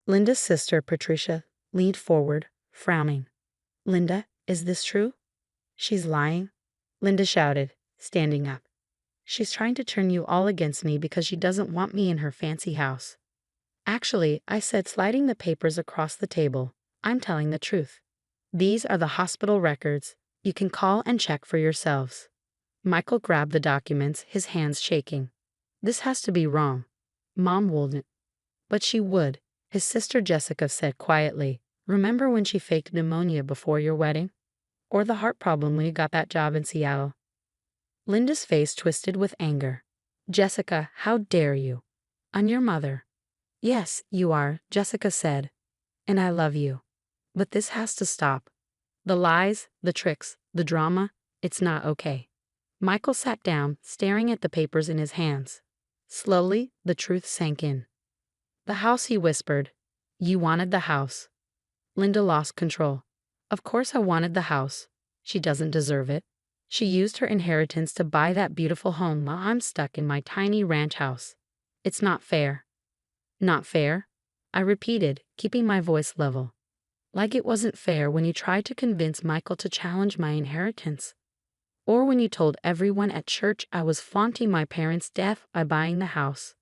Linda's sister, Patricia, leaned forward, frowning. Linda, is this true? She's lying, Linda shouted, standing up. She's trying to turn you all against me because she doesn't want me in her fancy house. Actually, I said, sliding the papers across the table, I'm telling the truth. These are the hospital records. You can call and check for yourselves. Michael grabbed the documents, his hands shaking. This has to be wrong. Mom wouldn't. But she would, his sister Jessica said quietly. Remember when she faked pneumonia before your wedding? Or the heart problem when you got that job in Seattle? Linda's face twisted with anger. Jessica, how dare you? I'm your mother. Yes, you are, Jessica said. And I love you. But this has to stop. The lies, the tricks, the drama, it's not okay. Michael sat down, staring at the papers in his hands. Slowly, the truth sank in. The house, he whispered. You wanted the house. Linda lost control. Of course I wanted the house. She doesn't deserve it. She used her inheritance to buy that beautiful home while I'm stuck in my tiny ranch house. It's not fair. Not fair? I repeated, keeping my voice level. Like it wasn't fair when you tried to convince Michael to challenge my inheritance. Or when you told everyone at church I was flaunting my parents' death by buying the house.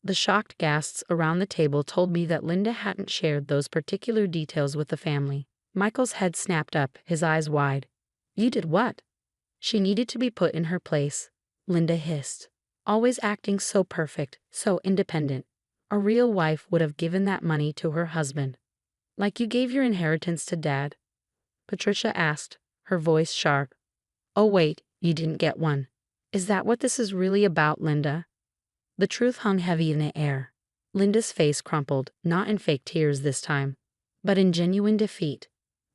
The shocked gasps around the table told me that Linda hadn't shared those particular details with the family. Michael's head snapped up, his eyes wide. You did what? She needed to be put in her place, Linda hissed. Always acting so perfect, so independent. A real wife would have given that money to her husband. Like you gave your inheritance to Dad? Patricia asked, her voice sharp. Oh wait, you didn't get one. Is that what this is really about, Linda? The truth hung heavy in the air. Linda's face crumpled, not in fake tears this time, but in genuine defeat.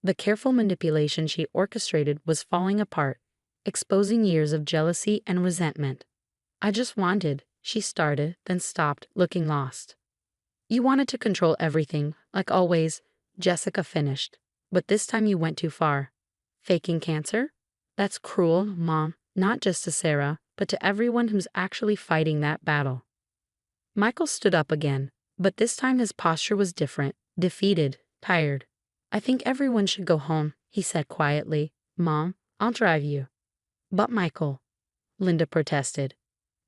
The careful manipulation she orchestrated was falling apart, exposing years of jealousy and resentment. I just wanted, she started, then stopped, looking lost. You wanted to control everything, like always, Jessica finished. But this time you went too far. Faking cancer? That's cruel, Mom, not just to Sarah, but to everyone who's actually fighting that battle. Michael stood up again, but this time his posture was different, defeated, tired. I think everyone should go home, he said quietly. Mom, I'll drive you. But Michael, Linda protested.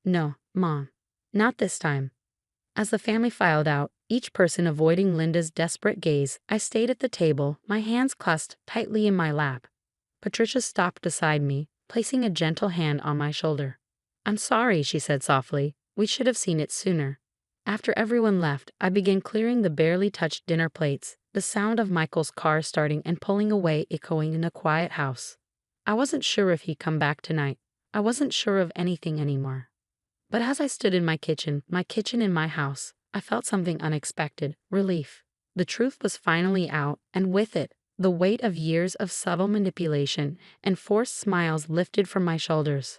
No, Mom, not this time. As the family filed out, each person avoiding Linda's desperate gaze, I stayed at the table, my hands clasped tightly in my lap. Patricia stopped beside me, placing a gentle hand on my shoulder. I'm sorry, she said softly. We should have seen it sooner. After everyone left, I began clearing the barely touched dinner plates, the sound of Michael's car starting and pulling away echoing in the quiet house. I wasn't sure if he'd come back tonight. I wasn't sure of anything anymore. But as I stood in my kitchen in my house, I felt something unexpected, relief. The truth was finally out, and with it, the weight of years of subtle manipulation and forced smiles lifted from my shoulders.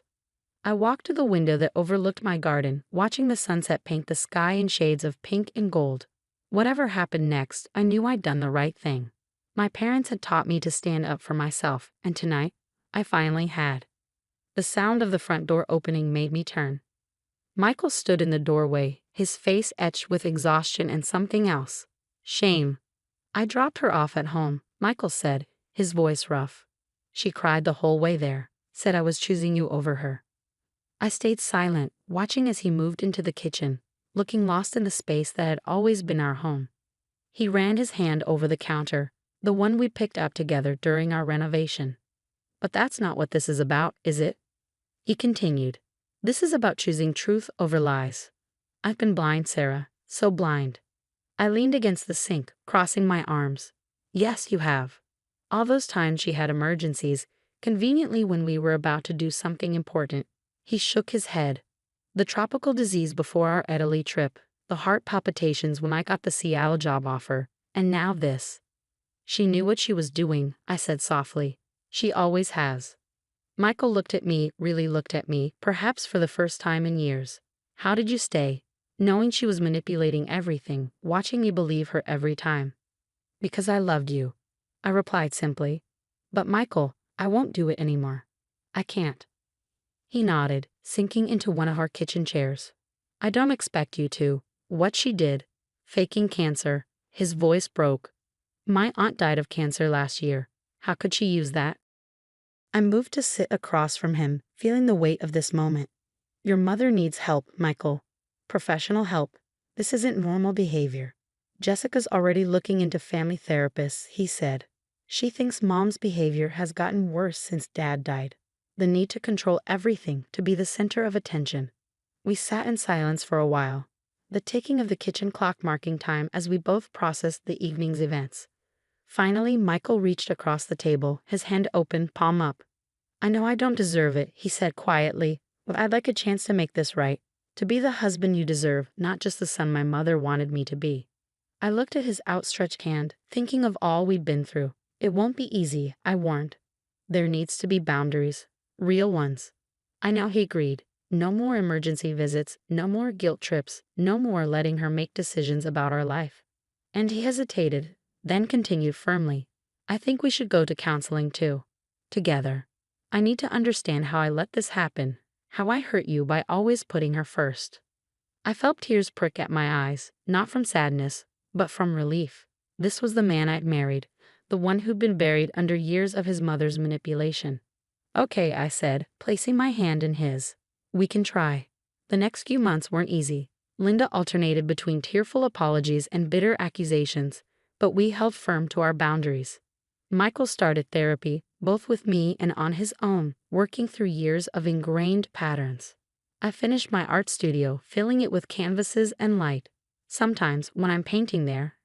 I walked to the window that overlooked my garden, watching the sunset paint the sky in shades of pink and gold. Whatever happened next, I knew I'd done the right thing. My parents had taught me to stand up for myself, and tonight, I finally had. The sound of the front door opening made me turn. Michael stood in the doorway, his face etched with exhaustion and something else. Shame. I dropped her off at home, Michael said, his voice rough. She cried the whole way there, said I was choosing you over her. I stayed silent, watching as he moved into the kitchen, looking lost in the space that had always been our home. He ran his hand over the counter, the one we picked up together during our renovation. But that's not what this is about, is it? He continued. This is about choosing truth over lies. I've been blind, Sarah, so blind. I leaned against the sink, crossing my arms. Yes, you have. All those times she had emergencies, conveniently when we were about to do something important. He shook his head. The tropical disease before our Italy trip, the heart palpitations when I got the Seattle job offer, and now this. She knew what she was doing, I said softly. She always has. Michael looked at me, really looked at me, perhaps for the first time in years. How did you stay? Knowing she was manipulating everything, watching me believe her every time. Because I loved you, I replied simply. But Michael, I won't do it anymore. I can't. He nodded, sinking into one of our kitchen chairs. I don't expect you to. What she did, faking cancer, his voice broke. My aunt died of cancer last year. How could she use that? I moved to sit across from him, feeling the weight of this moment. Your mother needs help, Michael. Professional help. This isn't normal behavior. Jessica's already looking into family therapists, he said. She thinks Mom's behavior has gotten worse since Dad died. The need to control everything, to be the center of attention. We sat in silence for a while, the ticking of the kitchen clock marking time as we both processed the evening's events. Finally, Michael reached across the table, his hand open, palm up. I know I don't deserve it, he said quietly, but I'd like a chance to make this right. To be the husband you deserve, not just the son my mother wanted me to be. I looked at his outstretched hand, thinking of all we'd been through. It won't be easy, I warned. There needs to be boundaries. Real ones. I know he agreed. No more emergency visits, no more guilt trips, no more letting her make decisions about our life. And he hesitated, then continued firmly. I think we should go to counseling too. Together. I need to understand how I let this happen, how I hurt you by always putting her first. I felt tears prick at my eyes, not from sadness, but from relief. This was the man I'd married, the one who'd been buried under years of his mother's manipulation. Okay, I said, placing my hand in his. We can try. The next few months weren't easy. Linda alternated between tearful apologies and bitter accusations, but we held firm to our boundaries. Michael started therapy, both with me and on his own, working through years of ingrained patterns. I finished my art studio, filling it with canvases and light. Sometimes, when I'm painting there,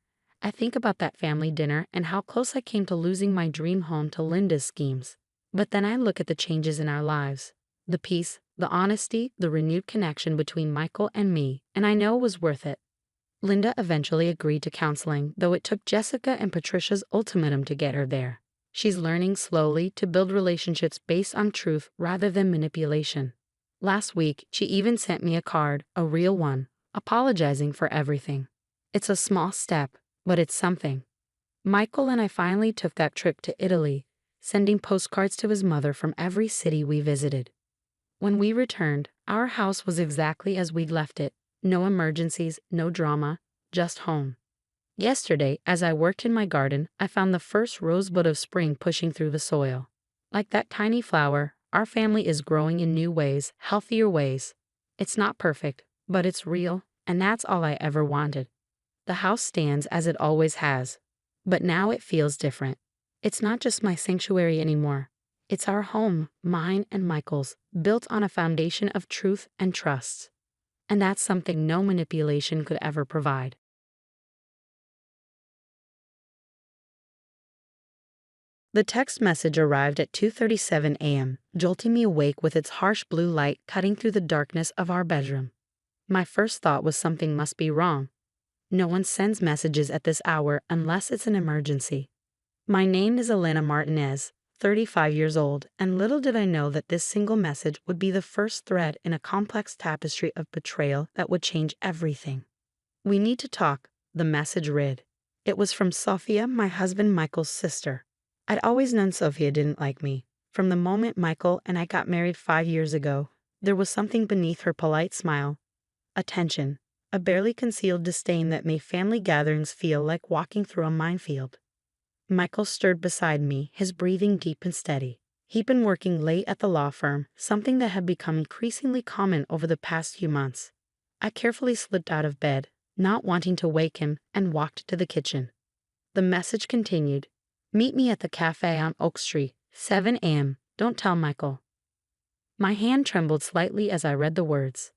I think about that family dinner and how close I came to losing my dream home to Linda's schemes. But then I look at the changes in our lives, the peace, the honesty, the renewed connection between Michael and me, and I know it was worth it. Linda eventually agreed to counseling, though it took Jessica and Patricia's ultimatum to get her there. She's learning slowly to build relationships based on truth rather than manipulation. Last week, she even sent me a card, a real one, apologizing for everything. It's a small step, but it's something. Michael and I finally took that trip to Italy, sending postcards to his mother from every city we visited. When we returned, our house was exactly as we'd left it. No emergencies, no drama, just home. Yesterday, as I worked in my garden, I found the first rosebud of spring pushing through the soil. Like that tiny flower, our family is growing in new ways, healthier ways. It's not perfect, but it's real, and that's all I ever wanted. The house stands as it always has. But now it feels different. It's not just my sanctuary anymore. It's our home, mine and Michael's, built on a foundation of truth and trust. And that's something no manipulation could ever provide. The text message arrived at 2:37 a.m., jolting me awake with its harsh blue light cutting through the darkness of our bedroom. My first thought was something must be wrong. No one sends messages at this hour unless it's an emergency. My name is Elena Martinez, 35 years old, and little did I know that this single message would be the first thread in a complex tapestry of betrayal that would change everything. "We need to talk," the message read. It was from Sophia, my husband Michael's sister. I'd always known Sophia didn't like me. From the moment Michael and I got married 5 years ago, there was something beneath her polite smile. A tension, a barely concealed disdain that made family gatherings feel like walking through a minefield. Michael stirred beside me, his breathing deep and steady. He'd been working late at the law firm, something that had become increasingly common over the past few months. I carefully slipped out of bed, not wanting to wake him, and walked to the kitchen. The message continued. "Meet me at the cafe on Oak Street, 7 a.m. Don't tell Michael." My hand trembled slightly as I read the words.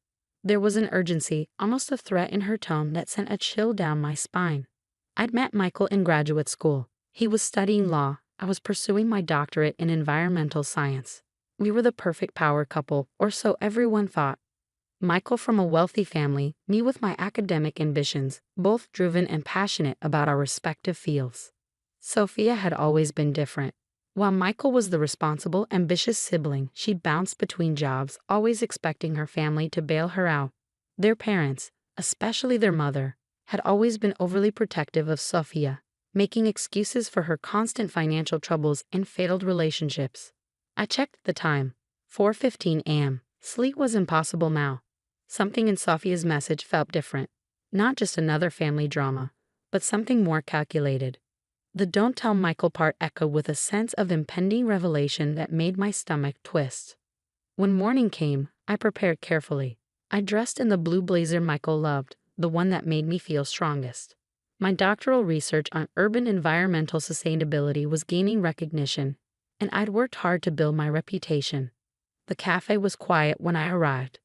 There was an urgency, almost a threat in her tone that sent a chill down my spine. I'd met Michael in graduate school. He was studying law. I was pursuing my doctorate in environmental science. We were the perfect power couple, or so everyone thought. Michael from a wealthy family, me with my academic ambitions, both driven and passionate about our respective fields. Sophia had always been different. While Michael was the responsible, ambitious sibling, she bounced between jobs, always expecting her family to bail her out. Their parents, especially their mother, had always been overly protective of Sophia, making excuses for her constant financial troubles and failed relationships. I checked the time. 4:15 a.m. Sleep was impossible now. Something in Sophia's message felt different. Not just another family drama, but something more calculated. The "don't tell Michael" part echoed with a sense of impending revelation that made my stomach twist. When morning came, I prepared carefully. I dressed in the blue blazer Michael loved, the one that made me feel strongest. My doctoral research on urban environmental sustainability was gaining recognition, and I'd worked hard to build my reputation. The cafe was quiet when I arrived.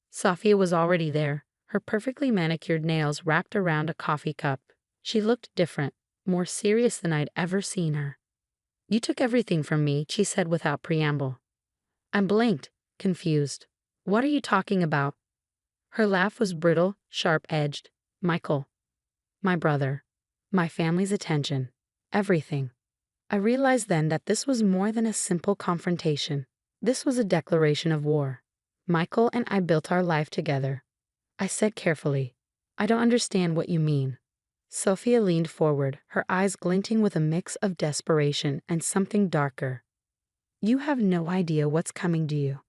Sophia was already there, her perfectly manicured nails wrapped around a coffee cup. She looked different, more serious than I'd ever seen her. "You took everything from me," she said without preamble. I blinked, confused. "What are you talking about?" Her laugh was brittle, sharp-edged. "Michael. My brother. My family's attention. Everything." I realized then that this was more than a simple confrontation. This was a declaration of war. Michael and I built our life together. I said carefully, "I don't understand what you mean." Sophia leaned forward, her eyes glinting with a mix of desperation and something darker. "You have no idea what's coming to you."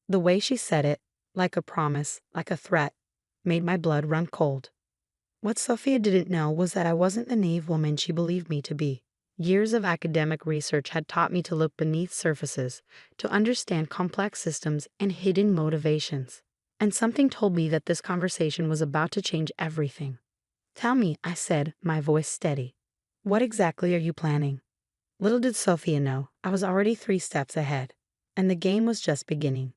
The way she said it, like a promise, like a threat, made my blood run cold. What Sophia didn't know was that I wasn't the naive woman she believed me to be. Years of academic research had taught me to look beneath surfaces, to understand complex systems and hidden motivations. And something told me that this conversation was about to change everything. "Tell me," I said, my voice steady. "What exactly are you planning?" Little did Sophia know, I was already 3 steps ahead, and the game was just beginning.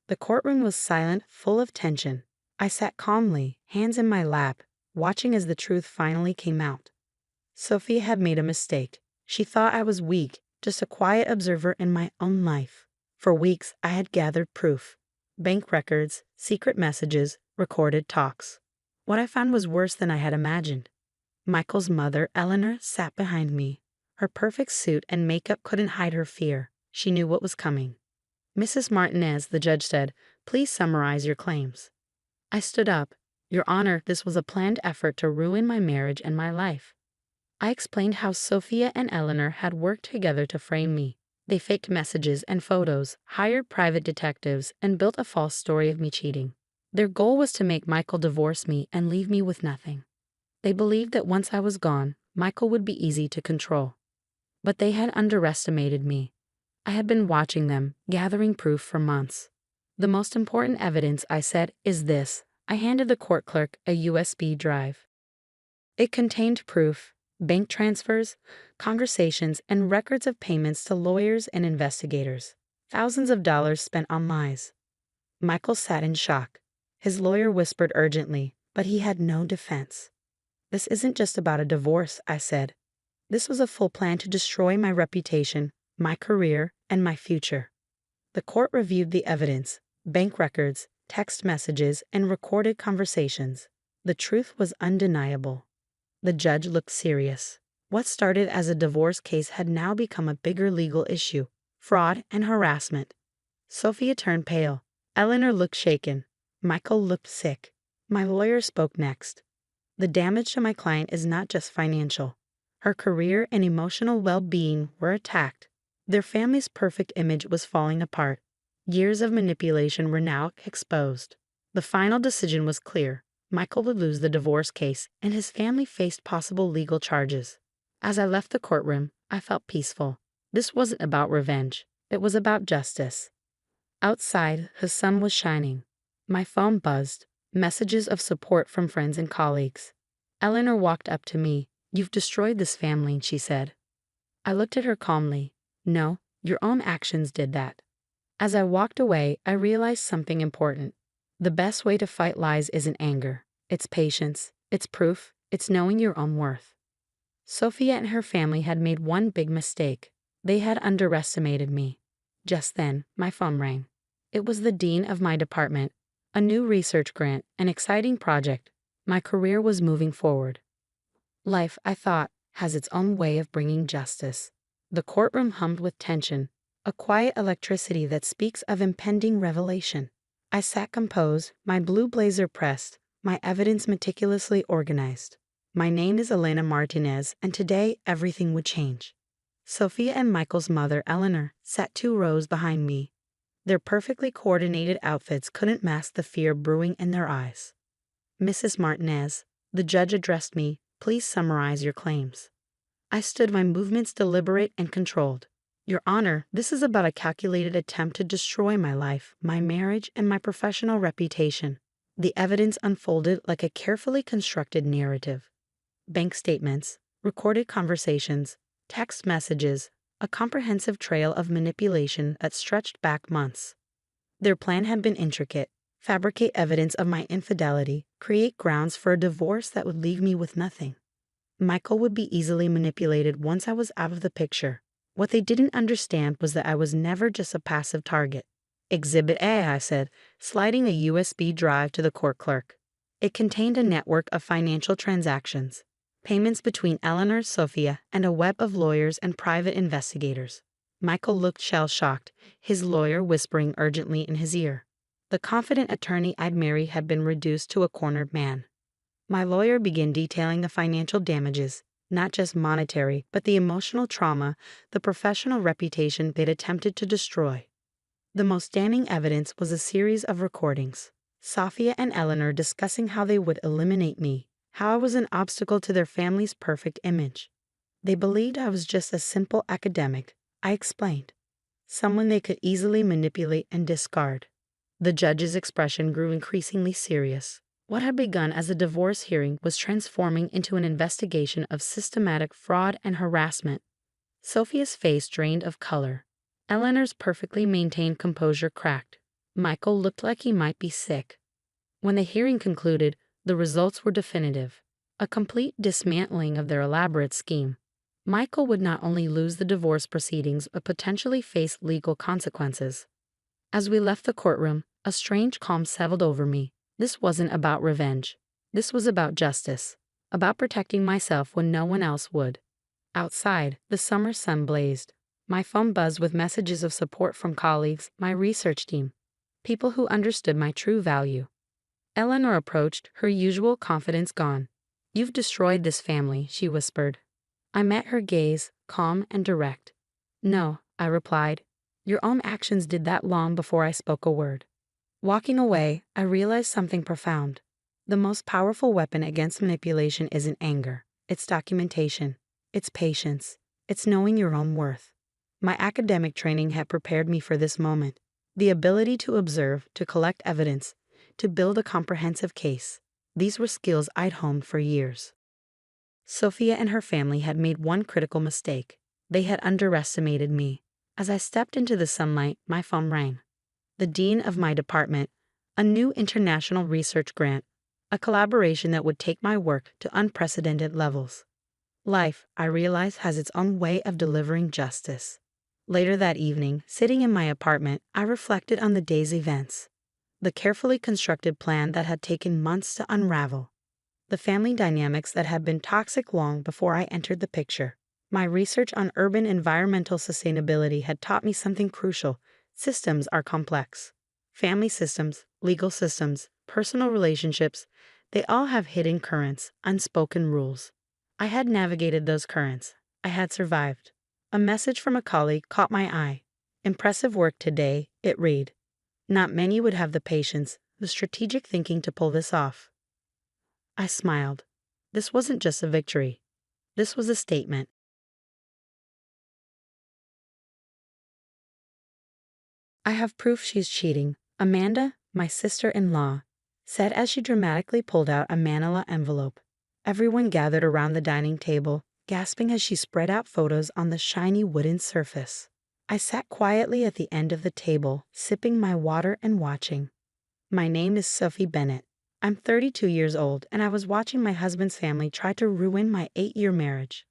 The courtroom was silent, full of tension. I sat calmly, hands in my lap, watching as the truth finally came out. Sophia had made a mistake. She thought I was weak, just a quiet observer in my own life. For weeks, I had gathered proof. Bank records, secret messages, recorded talks. What I found was worse than I had imagined. Michael's mother, Eleanor, sat behind me. Her perfect suit and makeup couldn't hide her fear. She knew what was coming. "Mrs. Martinez," the judge said, "please summarize your claims." I stood up. "Your Honor, this was a planned effort to ruin my marriage and my life." I explained how Sophia and Eleanor had worked together to frame me. They faked messages and photos, hired private detectives, and built a false story of me cheating. Their goal was to make Michael divorce me and leave me with nothing. They believed that once I was gone, Michael would be easy to control. But they had underestimated me. I had been watching them, gathering proof for months. The most important evidence, I said, is this. I handed the court clerk a USB drive. It contained proof, bank transfers, conversations, and records of payments to lawyers and investigators. Thousands of dollars spent on lies. Michael sat in shock. His lawyer whispered urgently, but he had no defense. This isn't just about a divorce, I said. This was a full plan to destroy my reputation, my career, and my future. The court reviewed the evidence, bank records, text messages, and recorded conversations. The truth was undeniable. The judge looked serious. What started as a divorce case had now become a bigger legal issue: fraud and harassment. Sophia turned pale. Eleanor looked shaken. Michael looked sick. My lawyer spoke next. The damage to my client is not just financial. Her career and emotional well-being were attacked. Their family's perfect image was falling apart. Years of manipulation were now exposed. The final decision was clear. Michael would lose the divorce case, and his family faced possible legal charges. As I left the courtroom, I felt peaceful. This wasn't about revenge. It was about justice. Outside, the sun was shining. My phone buzzed, messages of support from friends and colleagues. Eleanor walked up to me. "You've destroyed this family," she said. I looked at her calmly. "No, your own actions did that." As I walked away, I realized something important. The best way to fight lies isn't anger. It's patience. It's proof. It's knowing your own worth. Sophia and her family had made one big mistake. They had underestimated me. Just then, my phone rang. It was the dean of my department. A new research grant, an exciting project. My career was moving forward. Life, I thought, has its own way of bringing justice. The courtroom hummed with tension, a quiet electricity that speaks of impending revelation. I sat composed, my blue blazer pressed, my evidence meticulously organized. My name is Elena Martinez, and today everything would change. Sophia and Michael's mother, Eleanor, sat 2 rows behind me. Their perfectly coordinated outfits couldn't mask the fear brewing in their eyes. "Mrs. Martinez," the judge addressed me, "please summarize your claims." I stood, my movements deliberate and controlled. "Your Honor, this is about a calculated attempt to destroy my life, my marriage, and my professional reputation." The evidence unfolded like a carefully constructed narrative. Bank statements, recorded conversations, text messages, a comprehensive trail of manipulation that stretched back months. Their plan had been intricate: fabricate evidence of my infidelity, create grounds for a divorce that would leave me with nothing. Michael would be easily manipulated once I was out of the picture. What they didn't understand was that I was never just a passive target. "Exhibit A," I said, sliding a USB drive to the court clerk. It contained a network of financial transactions, payments between Eleanor, Sophia, and a web of lawyers and private investigators. Michael looked shell-shocked, his lawyer whispering urgently in his ear. The confident attorney I'd married had been reduced to a cornered man. My lawyer began detailing the financial damages, not just monetary, but the emotional trauma, the professional reputation they'd attempted to destroy. The most damning evidence was a series of recordings. Sophia and Eleanor discussing how they would eliminate me, how I was an obstacle to their family's perfect image. They believed I was just a simple academic, I explained, someone they could easily manipulate and discard. The judge's expression grew increasingly serious. What had begun as a divorce hearing was transforming into an investigation of systematic fraud and harassment. Sophia's face drained of color. Eleanor's perfectly maintained composure cracked. Michael looked like he might be sick. When the hearing concluded, the results were definitive: a complete dismantling of their elaborate scheme. Michael would not only lose the divorce proceedings but potentially face legal consequences. As we left the courtroom, a strange calm settled over me. This wasn't about revenge. This was about justice, about protecting myself when no one else would. Outside, the summer sun blazed. My phone buzzed with messages of support from colleagues, my research team, people who understood my true value. Eleanor approached, her usual confidence gone. "You've destroyed this family," she whispered. I met her gaze, calm and direct. No, I replied. Your own actions did that long before I spoke a word. Walking away, I realized something profound. The most powerful weapon against manipulation isn't anger. It's documentation. It's patience. It's knowing your own worth. My academic training had prepared me for this moment. The ability to observe, to collect evidence, to build a comprehensive case. These were skills I'd honed for years. Sophia and her family had made one critical mistake. They had underestimated me. As I stepped into the sunlight, my phone rang. The dean of my department, a new international research grant, a collaboration that would take my work to unprecedented levels. Life, I realize, has its own way of delivering justice. Later that evening, sitting in my apartment, I reflected on the day's events. The carefully constructed plan that had taken months to unravel. The family dynamics that had been toxic long before I entered the picture. My research on urban environmental sustainability had taught me something crucial. Systems are complex. Family systems, legal systems, personal relationships, they all have hidden currents, unspoken rules. I had navigated those currents. I had survived. A message from a colleague caught my eye. Impressive work today, it read. Not many would have the patience, the strategic thinking to pull this off. I smiled. This wasn't just a victory. This was a statement. I have proof she's cheating, Amanda, my sister-in-law, said as she dramatically pulled out a manila envelope. Everyone gathered around the dining table, gasping as she spread out photos on the shiny wooden surface. I sat quietly at the end of the table, sipping my water and watching. My name is Sophie Bennett. I'm 32 years old, and I was watching my husband's family try to ruin my 8-year marriage.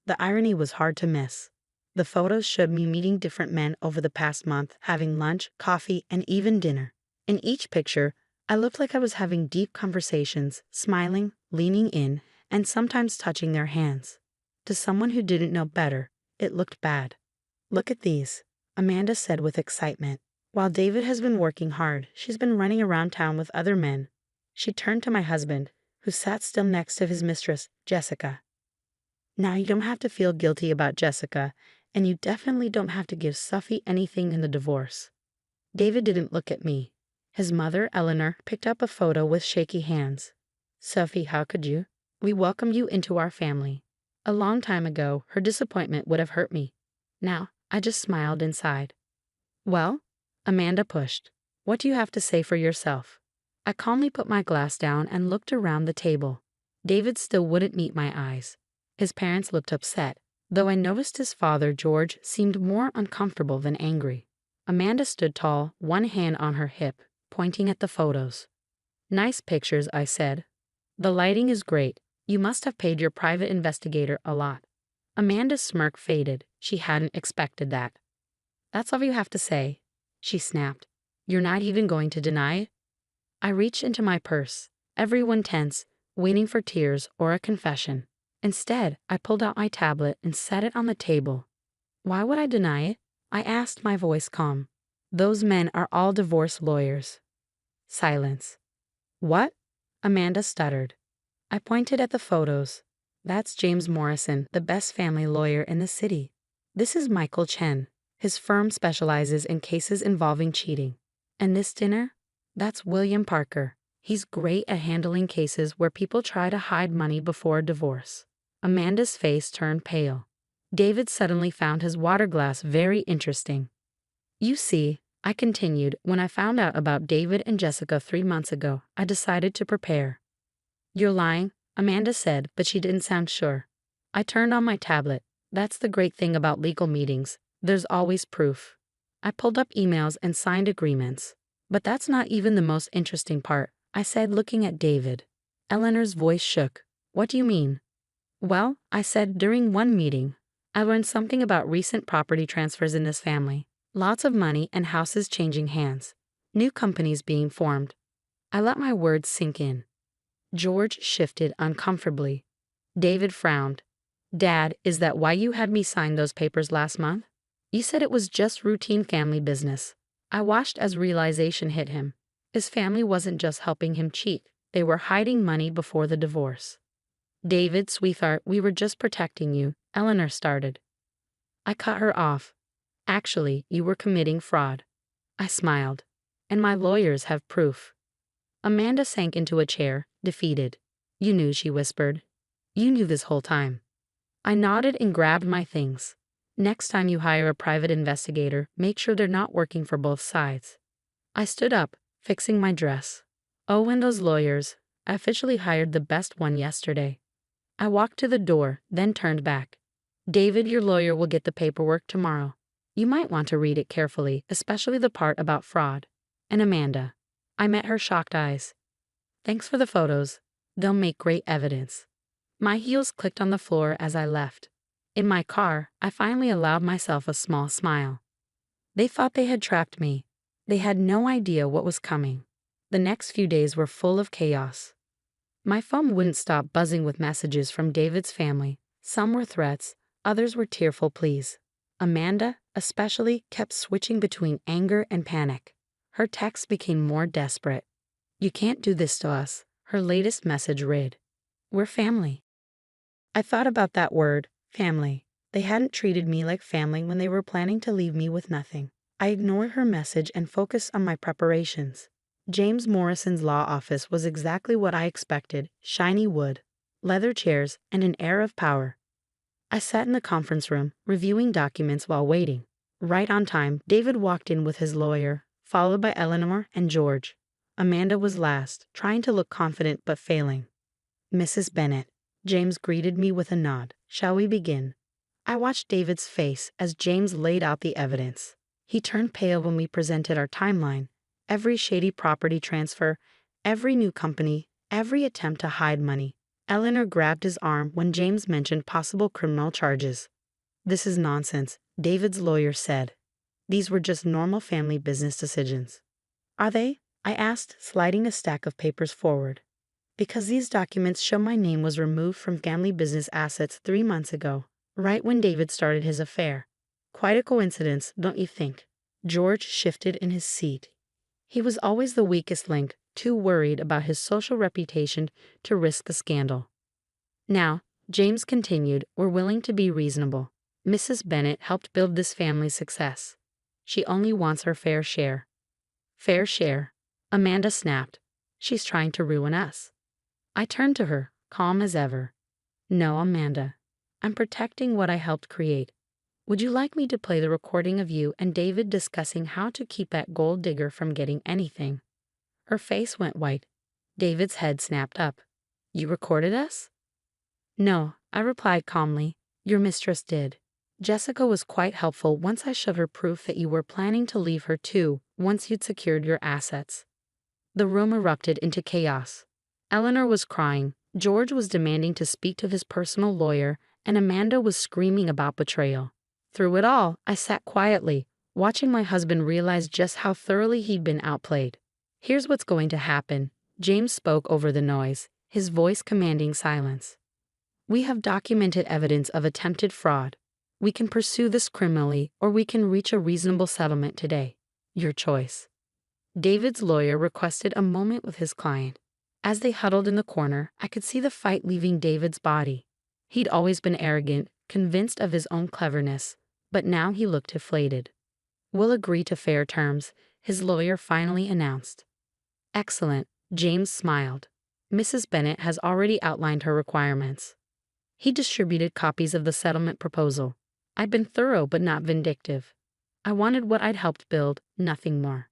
The irony was hard to miss. The photos showed me meeting different men over the past month, having lunch, coffee, and even dinner. In each picture, I looked like I was having deep conversations, smiling, leaning in, and sometimes touching their hands. To someone who didn't know better, it looked bad. Look at these, Amanda said with excitement. While David has been working hard, she's been running around town with other men. She turned to my husband, who sat still next to his mistress, Jessica. Now you don't have to feel guilty about Jessica, and you definitely don't have to give Sophie anything in the divorce. David didn't look at me. His mother, Eleanor, picked up a photo with shaky hands. Sophie, how could you? We welcomed you into our family. A long time ago, her disappointment would have hurt me. Now, I just smiled inside. Well, Amanda pushed. What do you have to say for yourself? I calmly put my glass down and looked around the table. David still wouldn't meet my eyes. His parents looked upset, though I noticed his father, George, seemed more uncomfortable than angry. Amanda stood tall, one hand on her hip, pointing at the photos. Nice pictures, I said. The lighting is great. You must have paid your private investigator a lot. Amanda's smirk faded. She hadn't expected that. That's all you have to say, she snapped. You're not even going to deny it? I reached into my purse, everyone tense, waiting for tears or a confession. Instead, I pulled out my tablet and set it on the table. Why would I deny it? I asked, my voice calm. Those men are all divorce lawyers. Silence. What? Amanda stuttered. I pointed at the photos. That's James Morrison, the best family lawyer in the city. This is Michael Chen. His firm specializes in cases involving cheating. And this dinner? That's William Parker. He's great at handling cases where people try to hide money before a divorce. Amanda's face turned pale. David suddenly found his water glass very interesting. You see, I continued, when I found out about David and Jessica 3 months ago, I decided to prepare. You're lying, Amanda said, but she didn't sound sure. I turned on my tablet. That's the great thing about legal meetings. There's always proof. I pulled up emails and signed agreements. But that's not even the most interesting part, I said, looking at David. Eleanor's voice shook. What do you mean? Well, I said, during one meeting, I learned something about recent property transfers in this family. Lots of money and houses changing hands. New companies being formed. I let my words sink in. George shifted uncomfortably. David frowned. Dad, is that why you had me sign those papers last month? You said it was just routine family business. I watched as realization hit him. His family wasn't just helping him cheat. They were hiding money before the divorce. David, sweetheart, we were just protecting you. Eleanor started. I cut her off. Actually, you were committing fraud. I smiled. And my lawyers have proof. Amanda sank into a chair, defeated. You knew, she whispered. You knew this whole time. I nodded and grabbed my things. Next time you hire a private investigator, make sure they're not working for both sides. I stood up, fixing my dress. Oh, and those lawyers. I officially hired the best one yesterday. I walked to the door, then turned back. David, your lawyer will get the paperwork tomorrow. You might want to read it carefully, especially the part about fraud. And Amanda. I met her shocked eyes. Thanks for the photos. They'll make great evidence. My heels clicked on the floor as I left. In my car, I finally allowed myself a small smile. They thought they had trapped me. They had no idea what was coming. The next few days were full of chaos. My phone wouldn't stop buzzing with messages from David's family. Some were threats, others were tearful pleas. Amanda, especially, kept switching between anger and panic. Her texts became more desperate. You can't do this to us, her latest message read. We're family. I thought about that word, family. They hadn't treated me like family when they were planning to leave me with nothing. I ignored her message and focused on my preparations. James Morrison's law office was exactly what I expected: shiny wood, leather chairs, and an air of power. I sat in the conference room, reviewing documents while waiting. Right on time, David walked in with his lawyer, followed by Eleanor and George. Amanda was last, trying to look confident but failing. Mrs. Bennet. James greeted me with a nod. Shall we begin? I watched David's face as James laid out the evidence. He turned pale when we presented our timeline. Every shady property transfer, every new company, every attempt to hide money. Eleanor grabbed his arm when James mentioned possible criminal charges. This is nonsense, David's lawyer said. These were just normal family business decisions. Are they? I asked, sliding a stack of papers forward. Because these documents show my name was removed from family business assets 3 months ago, right when David started his affair. Quite a coincidence, don't you think? George shifted in his seat. He was always the weakest link, too worried about his social reputation to risk the scandal. Now, James continued, we're willing to be reasonable. Mrs. Bennet helped build this family's success. She only wants her fair share. Fair share? Amanda snapped. She's trying to ruin us. I turned to her, calm as ever. No, Amanda. I'm protecting what I helped create. Would you like me to play the recording of you and David discussing how to keep that gold digger from getting anything? Her face went white. David's head snapped up. You recorded us? No, I replied calmly. Your mistress did. Jessica was quite helpful once I showed her proof that you were planning to leave her too, once you'd secured your assets. The room erupted into chaos. Eleanor was crying, George was demanding to speak to his personal lawyer, and Amanda was screaming about betrayal. Through it all, I sat quietly, watching my husband realize just how thoroughly he'd been outplayed. Here's what's going to happen. James spoke over the noise, his voice commanding silence. We have documented evidence of attempted fraud. We can pursue this criminally, or we can reach a reasonable settlement today. Your choice. David's lawyer requested a moment with his client. As they huddled in the corner, I could see the fight leaving David's body. He'd always been arrogant, convinced of his own cleverness, but now he looked deflated. We'll agree to fair terms, his lawyer finally announced. Excellent, James smiled. Mrs. Bennet has already outlined her requirements. He distributed copies of the settlement proposal. I'd been thorough but not vindictive. I wanted what I'd helped build, nothing more.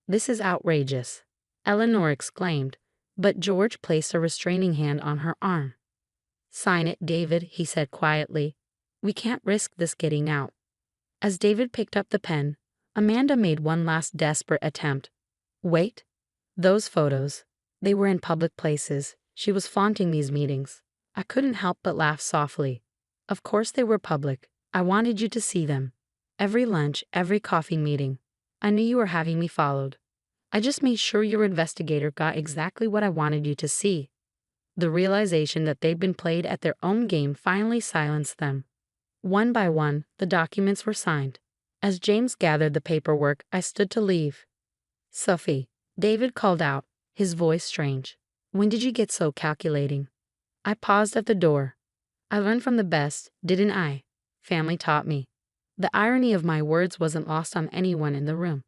This is outrageous, Eleanor exclaimed, but George placed a restraining hand on her arm. Sign it, David, he said quietly. We can't risk this getting out. As David picked up the pen, Amanda made one last desperate attempt. Wait. Those photos. They were in public places. She was flaunting these meetings. I couldn't help but laugh softly. Of course they were public. I wanted you to see them. Every lunch, every coffee meeting. I knew you were having me followed. I just made sure your investigator got exactly what I wanted you to see. The realization that they'd been played at their own game finally silenced them. One by one, the documents were signed. As James gathered the paperwork, I stood to leave. Sophie, David called out, his voice strange. When did you get so calculating? I paused at the door. I learned from the best, didn't I? Family taught me. The irony of my words wasn't lost on anyone in the room.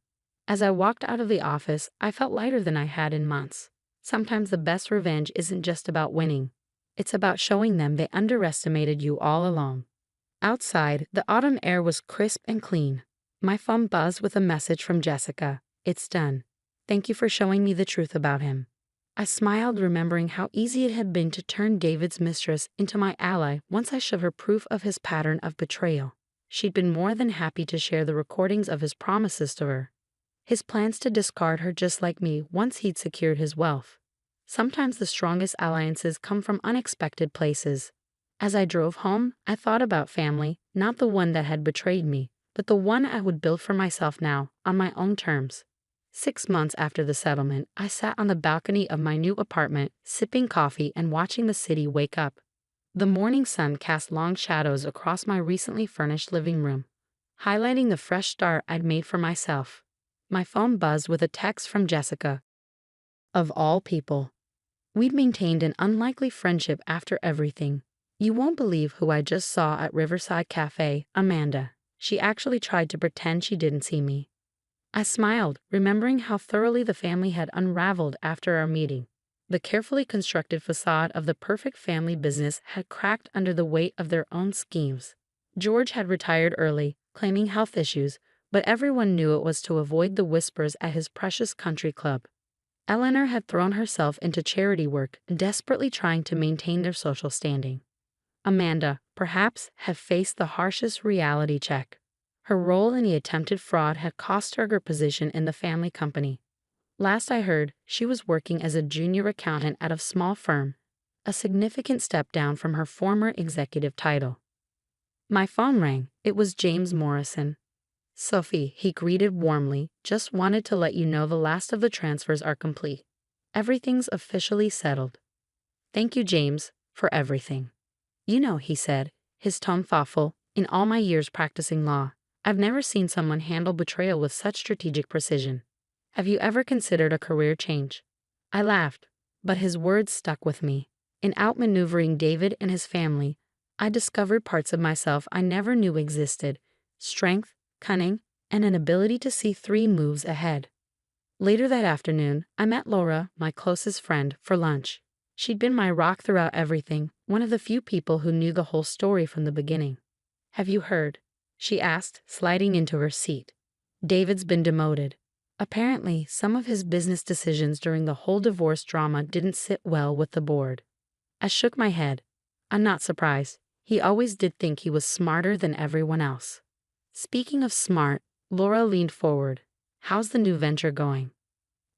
As I walked out of the office, I felt lighter than I had in months. Sometimes the best revenge isn't just about winning. It's about showing them they underestimated you all along. Outside, the autumn air was crisp and clean. My phone buzzed with a message from Jessica. It's done. Thank you for showing me the truth about him. I smiled, remembering how easy it had been to turn David's mistress into my ally once I showed her proof of his pattern of betrayal. She'd been more than happy to share the recordings of his promises to her. His plans to discard her just like me once he'd secured his wealth. Sometimes the strongest alliances come from unexpected places. As I drove home, I thought about family, not the one that had betrayed me, but the one I would build for myself now, on my own terms. 6 months after the settlement, I sat on the balcony of my new apartment, sipping coffee and watching the city wake up. The morning sun cast long shadows across my recently furnished living room, highlighting the fresh start I'd made for myself. My phone buzzed with a text from Jessica. Of all people. We'd maintained an unlikely friendship after everything. You won't believe who I just saw at Riverside Cafe, Amanda. She actually tried to pretend she didn't see me. I smiled, remembering how thoroughly the family had unraveled after our meeting. The carefully constructed facade of the perfect family business had cracked under the weight of their own schemes. George had retired early, claiming health issues, but everyone knew it was to avoid the whispers at his precious country club. Eleanor had thrown herself into charity work, desperately trying to maintain their social standing. Amanda, perhaps, had faced the harshest reality check. Her role in the attempted fraud had cost her her position in the family company. Last I heard, she was working as a junior accountant at a small firm, a significant step down from her former executive title. My phone rang. It was James Morrison. Sophie, he greeted warmly, just wanted to let you know the last of the transfers are complete. Everything's officially settled. Thank you, James, for everything. You know, he said, his tone thoughtful, in all my years practicing law, I've never seen someone handle betrayal with such strategic precision. Have you ever considered a career change? I laughed, but his words stuck with me. In outmaneuvering David and his family, I discovered parts of myself I never knew existed: strength, cunning, and an ability to see 3 moves ahead. Later that afternoon, I met Laura, my closest friend, for lunch. She'd been my rock throughout everything, one of the few people who knew the whole story from the beginning. Have you heard? She asked, sliding into her seat. David's been demoted. Apparently, some of his business decisions during the whole divorce drama didn't sit well with the board. I shook my head. I'm not surprised. He always did think he was smarter than everyone else. Speaking of smart, Laura leaned forward. How's the new venture going?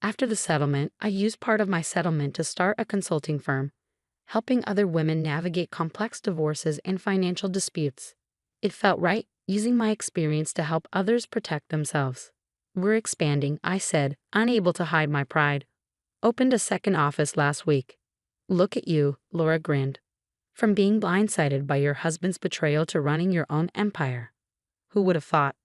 After the settlement, I used part of my settlement to start a consulting firm, helping other women navigate complex divorces and financial disputes. It felt right, using my experience to help others protect themselves. We're expanding, I said, unable to hide my pride. Opened a second office last week. Look at you, Laura grinned. From being blindsided by your husband's betrayal to running your own empire. Who would have thought?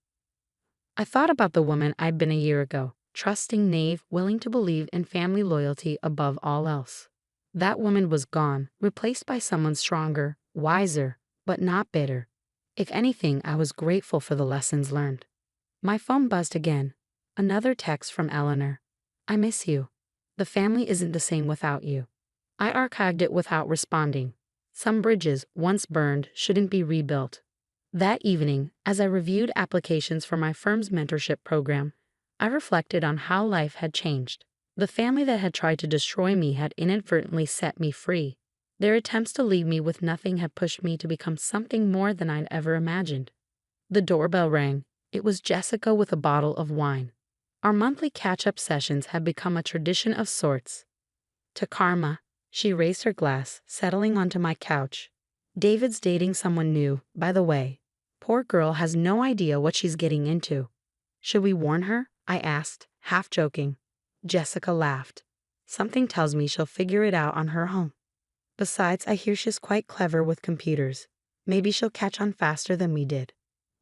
I thought about the woman I'd been a year ago, trusting, naive, willing to believe in family loyalty above all else. That woman was gone, replaced by someone stronger, wiser, but not bitter. If anything, I was grateful for the lessons learned. My phone buzzed again. Another text from Eleanor. I miss you. The family isn't the same without you. I archived it without responding. Some bridges, once burned, shouldn't be rebuilt. That evening, as I reviewed applications for my firm's mentorship program, I reflected on how life had changed. The family that had tried to destroy me had inadvertently set me free. Their attempts to leave me with nothing had pushed me to become something more than I'd ever imagined. The doorbell rang. It was Jessica with a bottle of wine. Our monthly catch-up sessions had become a tradition of sorts. To Karma, she raised her glass, settling onto my couch. David's dating someone new, by the way. Poor girl has no idea what she's getting into. Should we warn her? I asked, half joking. Jessica laughed. Something tells me she'll figure it out on her own. Besides, I hear she's quite clever with computers. Maybe she'll catch on faster than we did.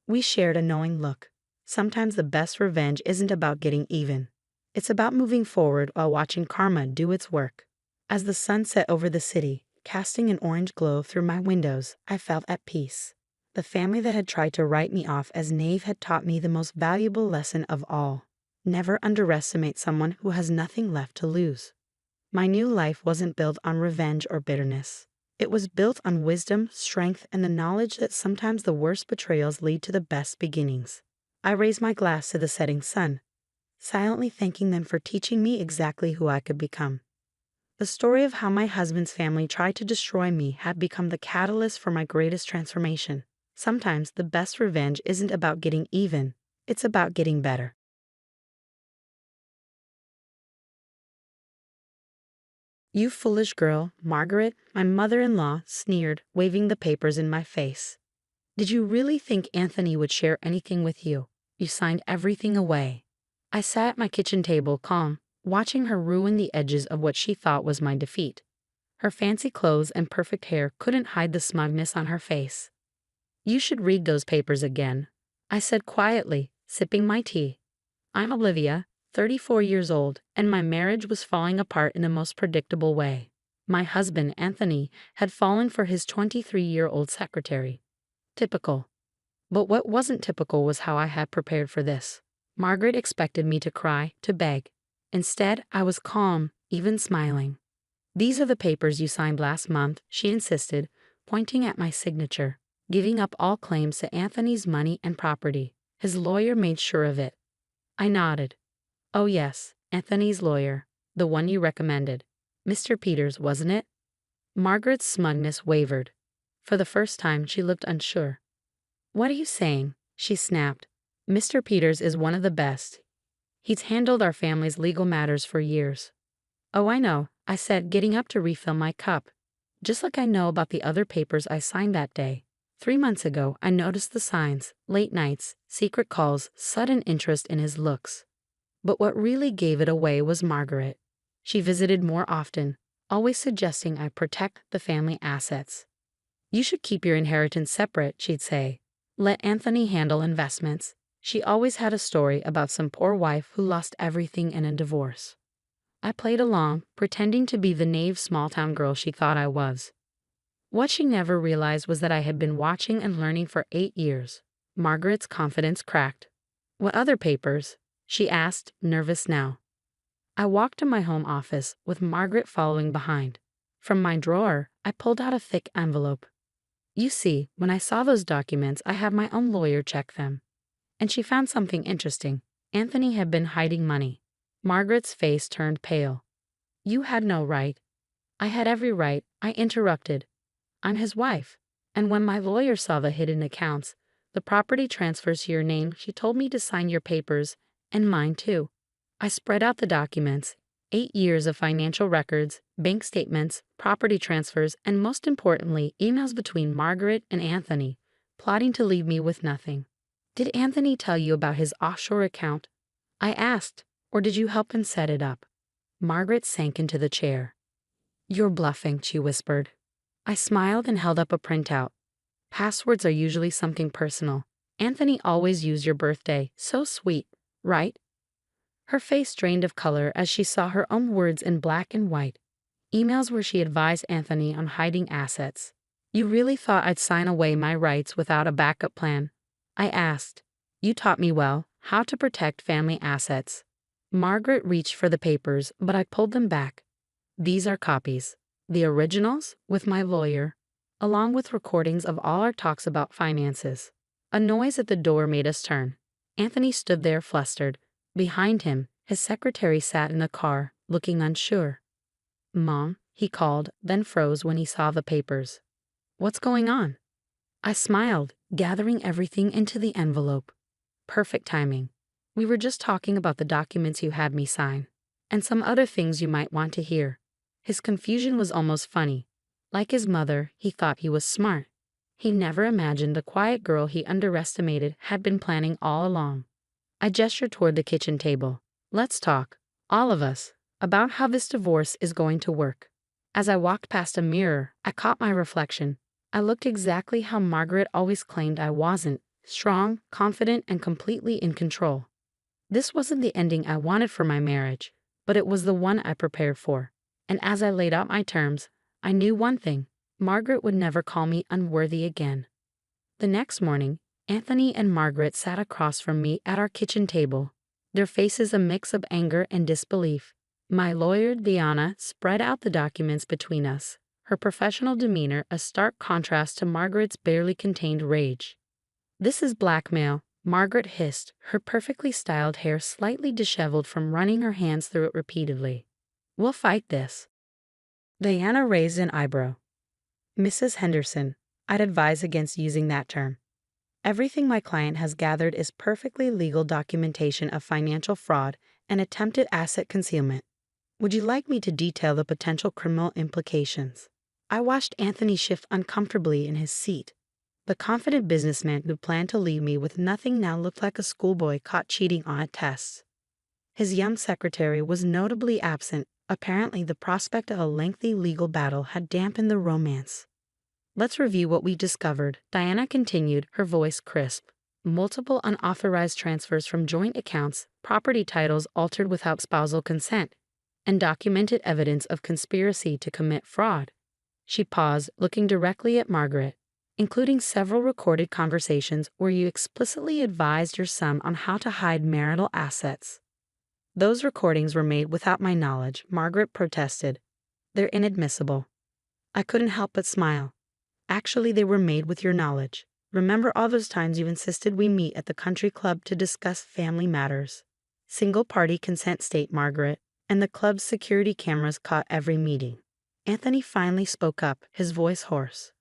We shared a knowing look. Sometimes the best revenge isn't about getting even. It's about moving forward while watching karma do its work. As the sun set over the city, casting an orange glow through my windows. I felt at peace. The family that had tried to write me off as naive had taught me the most valuable lesson of all. Never underestimate someone who has nothing left to lose. My new life wasn't built on revenge or bitterness. It was built on wisdom, strength, and the knowledge that sometimes the worst betrayals lead to the best beginnings. I raised my glass to the setting sun, silently thanking them for teaching me exactly who I could become. The story of how my husband's family tried to destroy me had become the catalyst for my greatest transformation. Sometimes the best revenge isn't about getting even, it's about getting better. "You foolish girl, Margaret," my mother-in-law sneered, waving the papers in my face. "Did you really think Anthony would share anything with you? You signed everything away." I sat at my kitchen table calm, watching her ruin the edges of what she thought was my defeat. Her fancy clothes and perfect hair couldn't hide the smugness on her face. "You should read those papers again," I said quietly, sipping my tea. "I'm Olivia, 34 years old, and my marriage was falling apart in the most predictable way. My husband, Anthony, had fallen for his 23-year-old secretary. Typical. But what wasn't typical was how I had prepared for this. Margaret expected me to cry, to beg. Instead, I was calm, even smiling. "These are the papers you signed last month," she insisted, pointing at my signature, "giving up all claims to Anthony's money and property. His lawyer made sure of it." I nodded. "Oh yes, Anthony's lawyer, the one you recommended. Mr. Peters, wasn't it?" Margaret's smugness wavered. For the first time, she looked unsure. "What are you saying?" she snapped. "Mr. Peters is one of the best. He's handled our family's legal matters for years." "Oh, I know," I said, getting up to refill my cup. "Just like I know about the other papers I signed that day. 3 months ago, I noticed the signs, late nights, secret calls, sudden interest in his looks. But what really gave it away was Margaret. She visited more often, always suggesting I protect the family assets. "You should keep your inheritance separate," she'd say. "Let Anthony handle investments." She always had a story about some poor wife who lost everything in a divorce. I played along, pretending to be the naive small-town girl she thought I was. What she never realized was that I had been watching and learning for 8 years. Margaret's confidence cracked. "What other papers?" she asked, nervous now. I walked to my home office, with Margaret following behind. From my drawer, I pulled out a thick envelope. "You see, when I saw those documents, I had my own lawyer check them. And she found something interesting. Anthony had been hiding money." Margaret's face turned pale. "You had no right." "I had every right," I interrupted. "I'm his wife. And when my lawyer saw the hidden accounts, the property transfers to your name, she told me to sign your papers, and mine too." I spread out the documents, 8 years of financial records, bank statements, property transfers, and most importantly, emails between Margaret and Anthony, plotting to leave me with nothing. "Did Anthony tell you about his offshore account?" I asked, "or did you help him set it up?" Margaret sank into the chair. "You're bluffing," she whispered. I smiled and held up a printout. "Passwords are usually something personal. Anthony always used your birthday. So sweet, right?" Her face drained of color as she saw her own words in black and white. Emails where she advised Anthony on hiding assets. "You really thought I'd sign away my rights without a backup plan?" I asked. "You taught me well how to protect family assets." Margaret reached for the papers, but I pulled them back. "These are copies. The originals, with my lawyer, along with recordings of all our talks about finances." A noise at the door made us turn. Anthony stood there flustered. Behind him, his secretary sat in the car, looking unsure. "Mom," he called, then froze when he saw the papers. "What's going on?" I smiled, gathering everything into the envelope. "Perfect timing. We were just talking about the documents you had me sign, and some other things you might want to hear." His confusion was almost funny. Like his mother, he thought he was smart. He never imagined the quiet girl he underestimated had been planning all along. I gestured toward the kitchen table. "Let's talk, all of us, about how this divorce is going to work." As I walked past a mirror, I caught my reflection. I looked exactly how Margaret always claimed I wasn't: strong, confident, and completely in control. This wasn't the ending I wanted for my marriage, but it was the one I prepared for. And as I laid out my terms, I knew one thing: Margaret would never call me unworthy again. The next morning, Anthony and Margaret sat across from me at our kitchen table, their faces a mix of anger and disbelief. My lawyer, Diana, spread out the documents between us, her professional demeanor a stark contrast to Margaret's barely contained rage. "This is blackmail," Margaret hissed, her perfectly styled hair slightly disheveled from running her hands through it repeatedly. "We'll fight this." Diana raised an eyebrow. "Mrs. Henderson, I'd advise against using that term. Everything my client has gathered is perfectly legal documentation of financial fraud and attempted asset concealment. Would you like me to detail the potential criminal implications?" I watched Anthony shift uncomfortably in his seat. The confident businessman who planned to leave me with nothing now looked like a schoolboy caught cheating on a test. His young secretary was notably absent. Apparently, the prospect of a lengthy legal battle had dampened the romance. "Let's review what we discovered," Diana continued, her voice crisp. "Multiple unauthorized transfers from joint accounts, property titles altered without spousal consent, and documented evidence of conspiracy to commit fraud." She paused, looking directly at Margaret. "Including several recorded conversations where you explicitly advised your son on how to hide marital assets." "Those recordings were made without my knowledge," Margaret protested. "They're inadmissible." I couldn't help but smile. "Actually, they were made with your knowledge. Remember all those times you insisted we meet at the country club to discuss family matters? Single-party consent state, Margaret, and the club's security cameras caught every meeting." Anthony finally spoke up, his voice hoarse.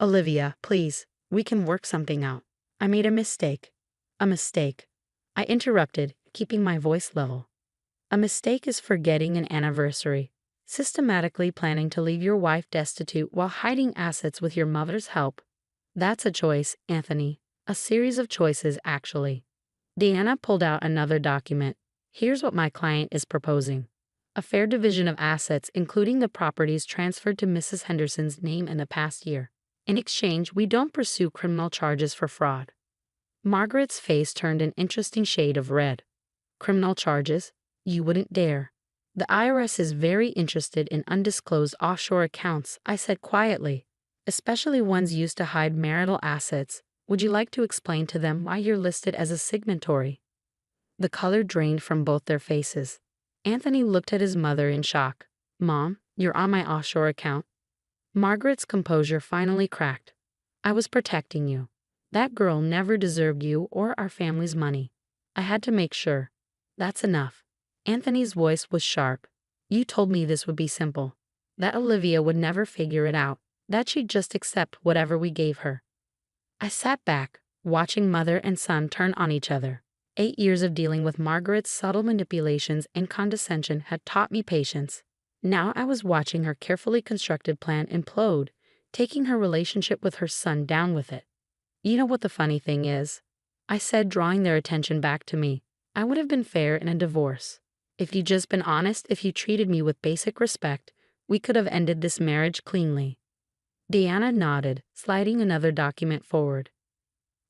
"Olivia, please, we can work something out. I made a mistake." "A mistake?" I interrupted, keeping my voice level. "A mistake is forgetting an anniversary, systematically planning to leave your wife destitute while hiding assets with your mother's help. That's a choice, Anthony. A series of choices, actually." Deanna pulled out another document. "Here's what my client is proposing. A fair division of assets, including the properties transferred to Mrs. Henderson's name in the past year. In exchange, we don't pursue criminal charges for fraud." Margaret's face turned an interesting shade of red. "Criminal charges? You wouldn't dare." "The IRS is very interested in undisclosed offshore accounts," I said quietly, "especially ones used to hide marital assets. Would you like to explain to them why you're listed as a signatory?" The color drained from both their faces. Anthony looked at his mother in shock. "Mom, you're on my offshore account?" Margaret's composure finally cracked. "I was protecting you. That girl never deserved you or our family's money. I had to make sure." "That's enough." Anthony's voice was sharp. "You told me this would be simple. That Olivia would never figure it out. That she'd just accept whatever we gave her." I sat back, watching mother and son turn on each other. 8 years of dealing with Margaret's subtle manipulations and condescension had taught me patience. Now I was watching her carefully constructed plan implode, taking her relationship with her son down with it. "You know what the funny thing is?" I said, drawing their attention back to me. "I would have been fair in a divorce. If you'd just been honest, if you treated me with basic respect, we could have ended this marriage cleanly." Deanna nodded, sliding another document forward.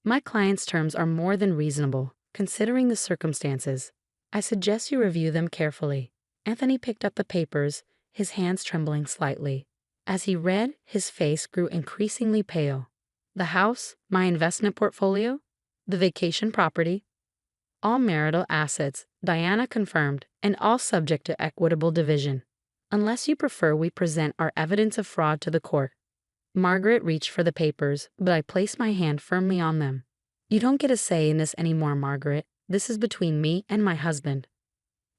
"My client's terms are more than reasonable, considering the circumstances. I suggest you review them carefully." Anthony picked up the papers, his hands trembling slightly. As he read, his face grew increasingly pale. "The house, my investment portfolio, the vacation property, all marital assets," Diana confirmed, "and all subject to equitable division. Unless you prefer we present our evidence of fraud to the court." Margaret reached for the papers, but I placed my hand firmly on them. "You don't get a say in this anymore, Margaret. This is between me and my husband."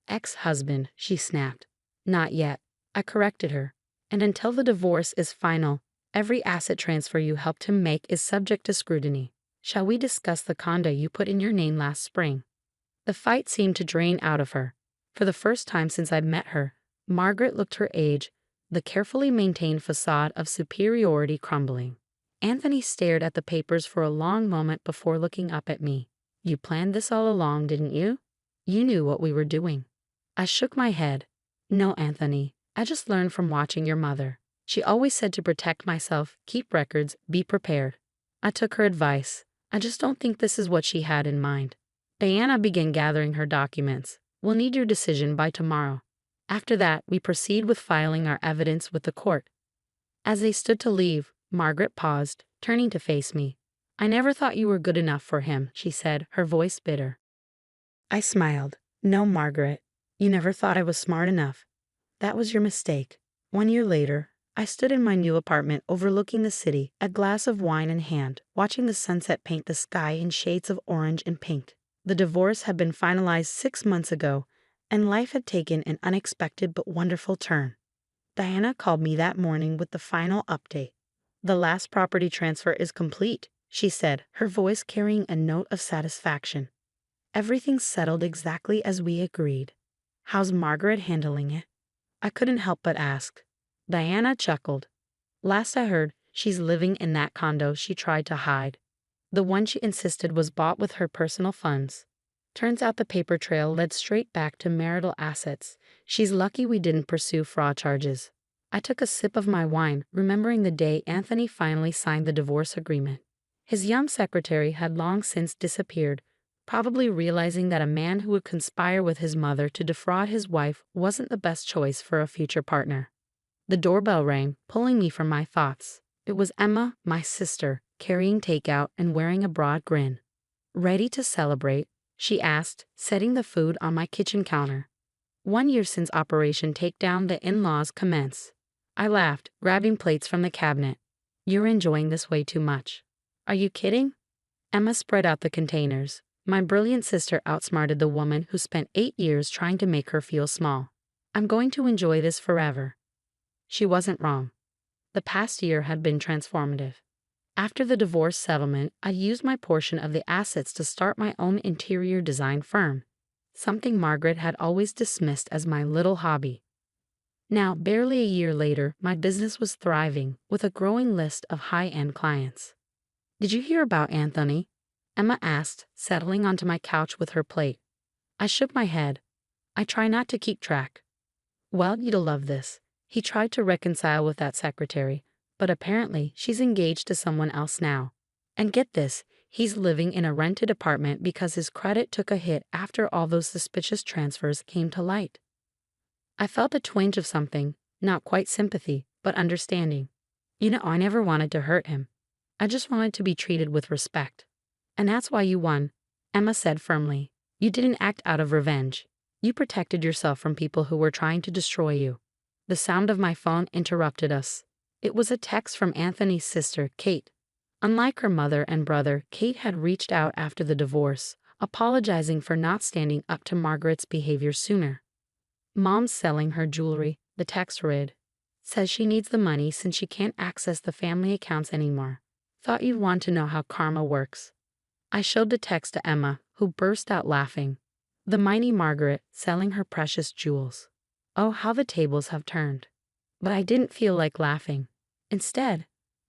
"Ex-husband," she snapped. "Not yet," I corrected her. "And until the divorce is final, every asset transfer you helped him make is subject to scrutiny. Shall we discuss the condo you put in your name last spring?" The fight seemed to drain out of her. For the first time since I'd met her, Margaret looked her age, the carefully maintained facade of superiority crumbling. Anthony stared at the papers for a long moment before looking up at me. "You planned this all along, didn't you? You knew what we were doing." I shook my head. "No, Anthony, I just learned from watching your mother. She always said to protect myself, keep records, be prepared. I took her advice. I just don't think this is what she had in mind." Diana began gathering her documents. "We'll need your decision by tomorrow. After that, we proceed with filing our evidence with the court." As they stood to leave, Margaret paused, turning to face me. "I never thought you were good enough for him," she said, her voice bitter. I smiled. "No, Margaret. You never thought I was smart enough. That was your mistake." 1 year later, I stood in my new apartment overlooking the city, a glass of wine in hand, watching the sunset paint the sky in shades of orange and pink. The divorce had been finalized 6 months ago, and life had taken an unexpected but wonderful turn. Diana called me that morning with the final update. "The last property transfer is complete," she said, her voice carrying a note of satisfaction. "Everything's settled exactly as we agreed." "How's Margaret handling it?" I couldn't help but ask. Diana chuckled. "Last I heard, she's living in that condo she tried to hide. The one she insisted was bought with her personal funds. Turns out the paper trail led straight back to marital assets. She's lucky we didn't pursue fraud charges." I took a sip of my wine, remembering the day Anthony finally signed the divorce agreement. His young secretary had long since disappeared, probably realizing that a man who would conspire with his mother to defraud his wife wasn't the best choice for a future partner. The doorbell rang, pulling me from my thoughts. It was Emma, my sister, carrying takeout and wearing a broad grin. "Ready to celebrate?" she asked, setting the food on my kitchen counter. 1 year since Operation Takedown the in-laws commence. I laughed, grabbing plates from the cabinet. "You're enjoying this way too much." "Are you kidding?" Emma spread out the containers. My brilliant sister outsmarted the woman who spent 8 years trying to make her feel small. "I'm going to enjoy this forever." She wasn't wrong. The past year had been transformative. After the divorce settlement, I used my portion of the assets to start my own interior design firm, something Margaret had always dismissed as my little hobby. Now, barely a year later, my business was thriving, with a growing list of high-end clients. "Did you hear about Anthony?" Emma asked, settling onto my couch with her plate. I shook my head. I try not to keep track. "Well, you'd love this. He tried to reconcile with that secretary, but apparently she's engaged to someone else now. And get this, he's living in a rented apartment because his credit took a hit after all those suspicious transfers came to light." I felt a twinge of something, not quite sympathy, but understanding. I never wanted to hurt him. I just wanted to be treated with respect. "And that's why you won," Emma said firmly. "You didn't act out of revenge. You protected yourself from people who were trying to destroy you." The sound of my phone interrupted us. It was a text from Anthony's sister, Kate. Unlike her mother and brother, Kate had reached out after the divorce, apologizing for not standing up to Margaret's behavior sooner. "Mom's selling her jewelry," the text read. "Says she needs the money since she can't access the family accounts anymore. Thought you'd want to know how karma works." I showed the text to Emma, who burst out laughing. The mighty Margaret selling her precious jewels. Oh, how the tables have turned. But I didn't feel like laughing. Instead,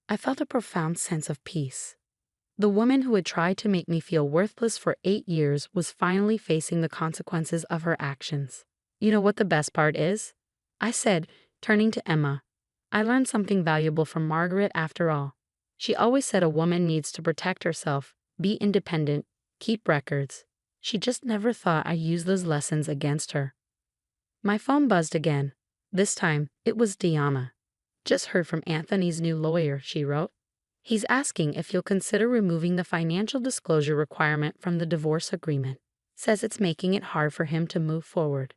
I felt a profound sense of peace. The woman who had tried to make me feel worthless for 8 years was finally facing the consequences of her actions. "You know what the best part is?" I said, turning to Emma. "I learned something valuable from Margaret after all. She always said a woman needs to protect herself, be independent, keep records. She just never thought I'd use those lessons against her." My phone buzzed again. This time, it was Diana. "Just heard from Anthony's new lawyer," she wrote. "He's asking if you'll consider removing the financial disclosure requirement from the divorce agreement. Says it's making it hard for him to move forward."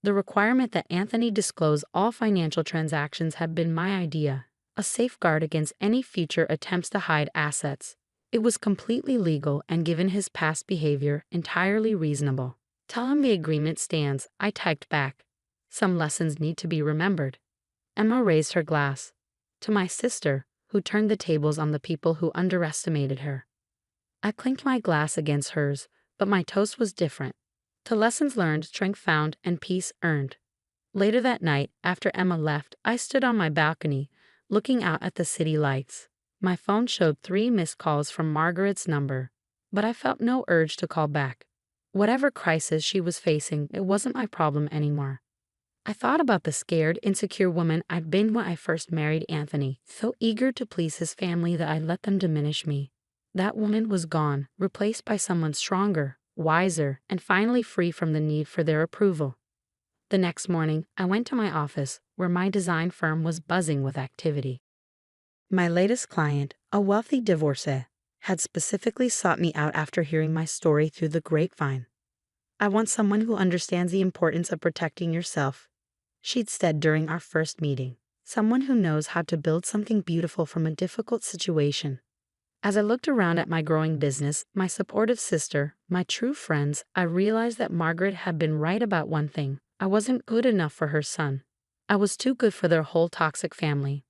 The requirement that Anthony disclose all financial transactions had been my idea, a safeguard against any future attempts to hide assets. It was completely legal and, given his past behavior, entirely reasonable. "Tell him the agreement stands," I typed back. "Some lessons need to be remembered." Emma raised her glass. "To my sister, who turned the tables on the people who underestimated her." I clinked my glass against hers, but my toast was different. To lessons learned, strength found, and peace earned. Later that night, after Emma left, I stood on my balcony, looking out at the city lights. My phone showed 3 missed calls from Margaret's number, but I felt no urge to call back. Whatever crisis she was facing, it wasn't my problem anymore. I thought about the scared, insecure woman I'd been when I first married Anthony, so eager to please his family that I let them diminish me. That woman was gone, replaced by someone stronger, wiser, and finally free from the need for their approval. The next morning, I went to my office, where my design firm was buzzing with activity. My latest client, a wealthy divorcee, had specifically sought me out after hearing my story through the grapevine. I want someone who understands the importance of protecting yourself, she'd said during our first meeting. Someone who knows how to build something beautiful from a difficult situation. As I looked around at my growing business, my supportive sister, my true friends, I realized that Margaret had been right about one thing. I wasn't good enough for her son. I was too good for their whole toxic family.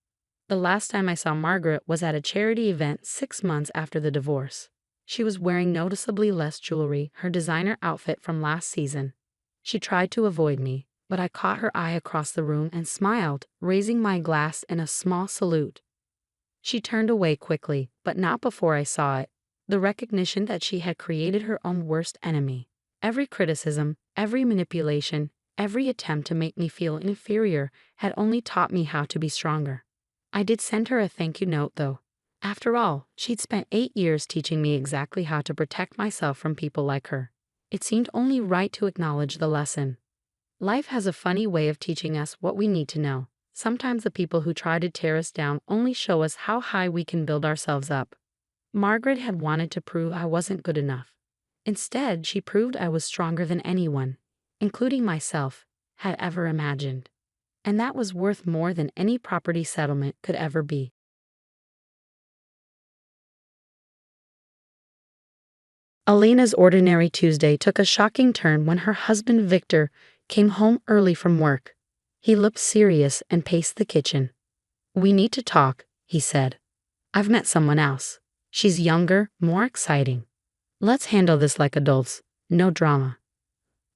The last time I saw Margaret was at a charity event 6 months after the divorce. She was wearing noticeably less jewelry, her designer outfit from last season. She tried to avoid me, but I caught her eye across the room and smiled, raising my glass in a small salute. She turned away quickly, but not before I saw it. The recognition that she had created her own worst enemy. Every criticism, every manipulation, every attempt to make me feel inferior had only taught me how to be stronger. I did send her a thank you note, though. After all, she'd spent 8 years teaching me exactly how to protect myself from people like her. It seemed only right to acknowledge the lesson. Life has a funny way of teaching us what we need to know. Sometimes the people who try to tear us down only show us how high we can build ourselves up. Margaret had wanted to prove I wasn't good enough. Instead, she proved I was stronger than anyone, including myself, had ever imagined. And that was worth more than any property settlement could ever be. Alina's ordinary Tuesday took a shocking turn when her husband Victor came home early from work. He looked serious and paced the kitchen. "We need to talk," he said. "I've met someone else. She's younger, more exciting. Let's handle this like adults, no drama."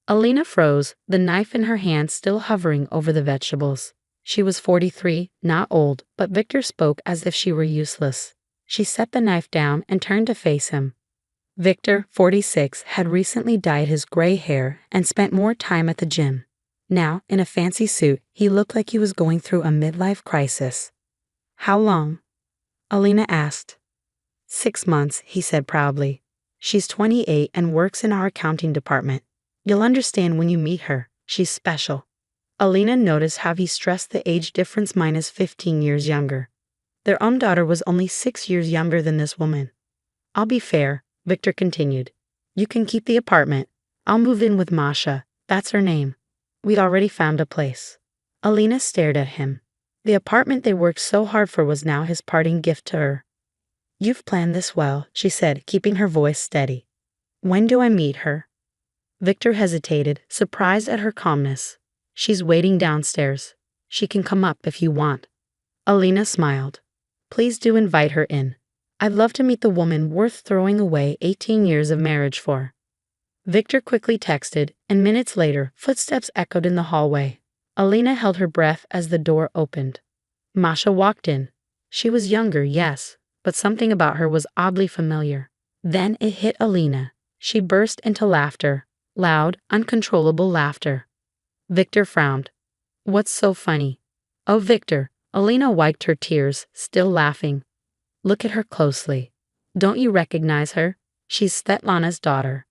Alina froze, the knife in her hand still hovering over the vegetables. She was 43, not old, but Victor spoke as if she were useless. She set the knife down and turned to face him. Victor, 46, had recently dyed his gray hair and spent more time at the gym. Now, in a fancy suit, he looked like he was going through a midlife crisis. "How long?" Alina asked. 6 months, he said proudly. "She's 28 and works in our accounting department. You'll understand when you meet her. She's special." Alina noticed how he stressed the age difference minus 15 years younger. Their own daughter was only 6 years younger than this woman. "I'll be fair," Victor continued. "You can keep the apartment. I'll move in with Masha. That's her name. We'd already found a place." Alina stared at him. The apartment they worked so hard for was now his parting gift to her. "You've planned this well," she said, keeping her voice steady. "When do I meet her?" Victor hesitated, surprised at her calmness. "She's waiting downstairs. She can come up if you want." Alina smiled. "Please do invite her in. I'd love to meet the woman worth throwing away 18 years of marriage for." Victor quickly texted, and minutes later, footsteps echoed in the hallway. Alina held her breath as the door opened. Masha walked in. She was younger, yes, but something about her was oddly familiar. Then it hit Alina. She burst into laughter, loud, uncontrollable laughter. Victor frowned. "What's so funny?" "Oh, Victor," Alina wiped her tears, still laughing. "Look at her closely. Don't you recognize her? She's Svetlana's daughter."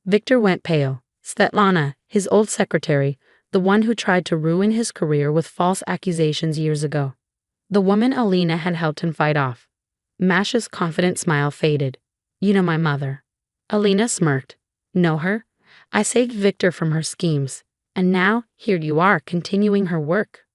Victor went pale. Svetlana, his old secretary, the one who tried to ruin his career with false accusations years ago. The woman Alina had helped him fight off. Masha's confident smile faded. "You know my mother." Alina smirked. "Know her? I saved Victor from her schemes. And now, here you are, continuing her work."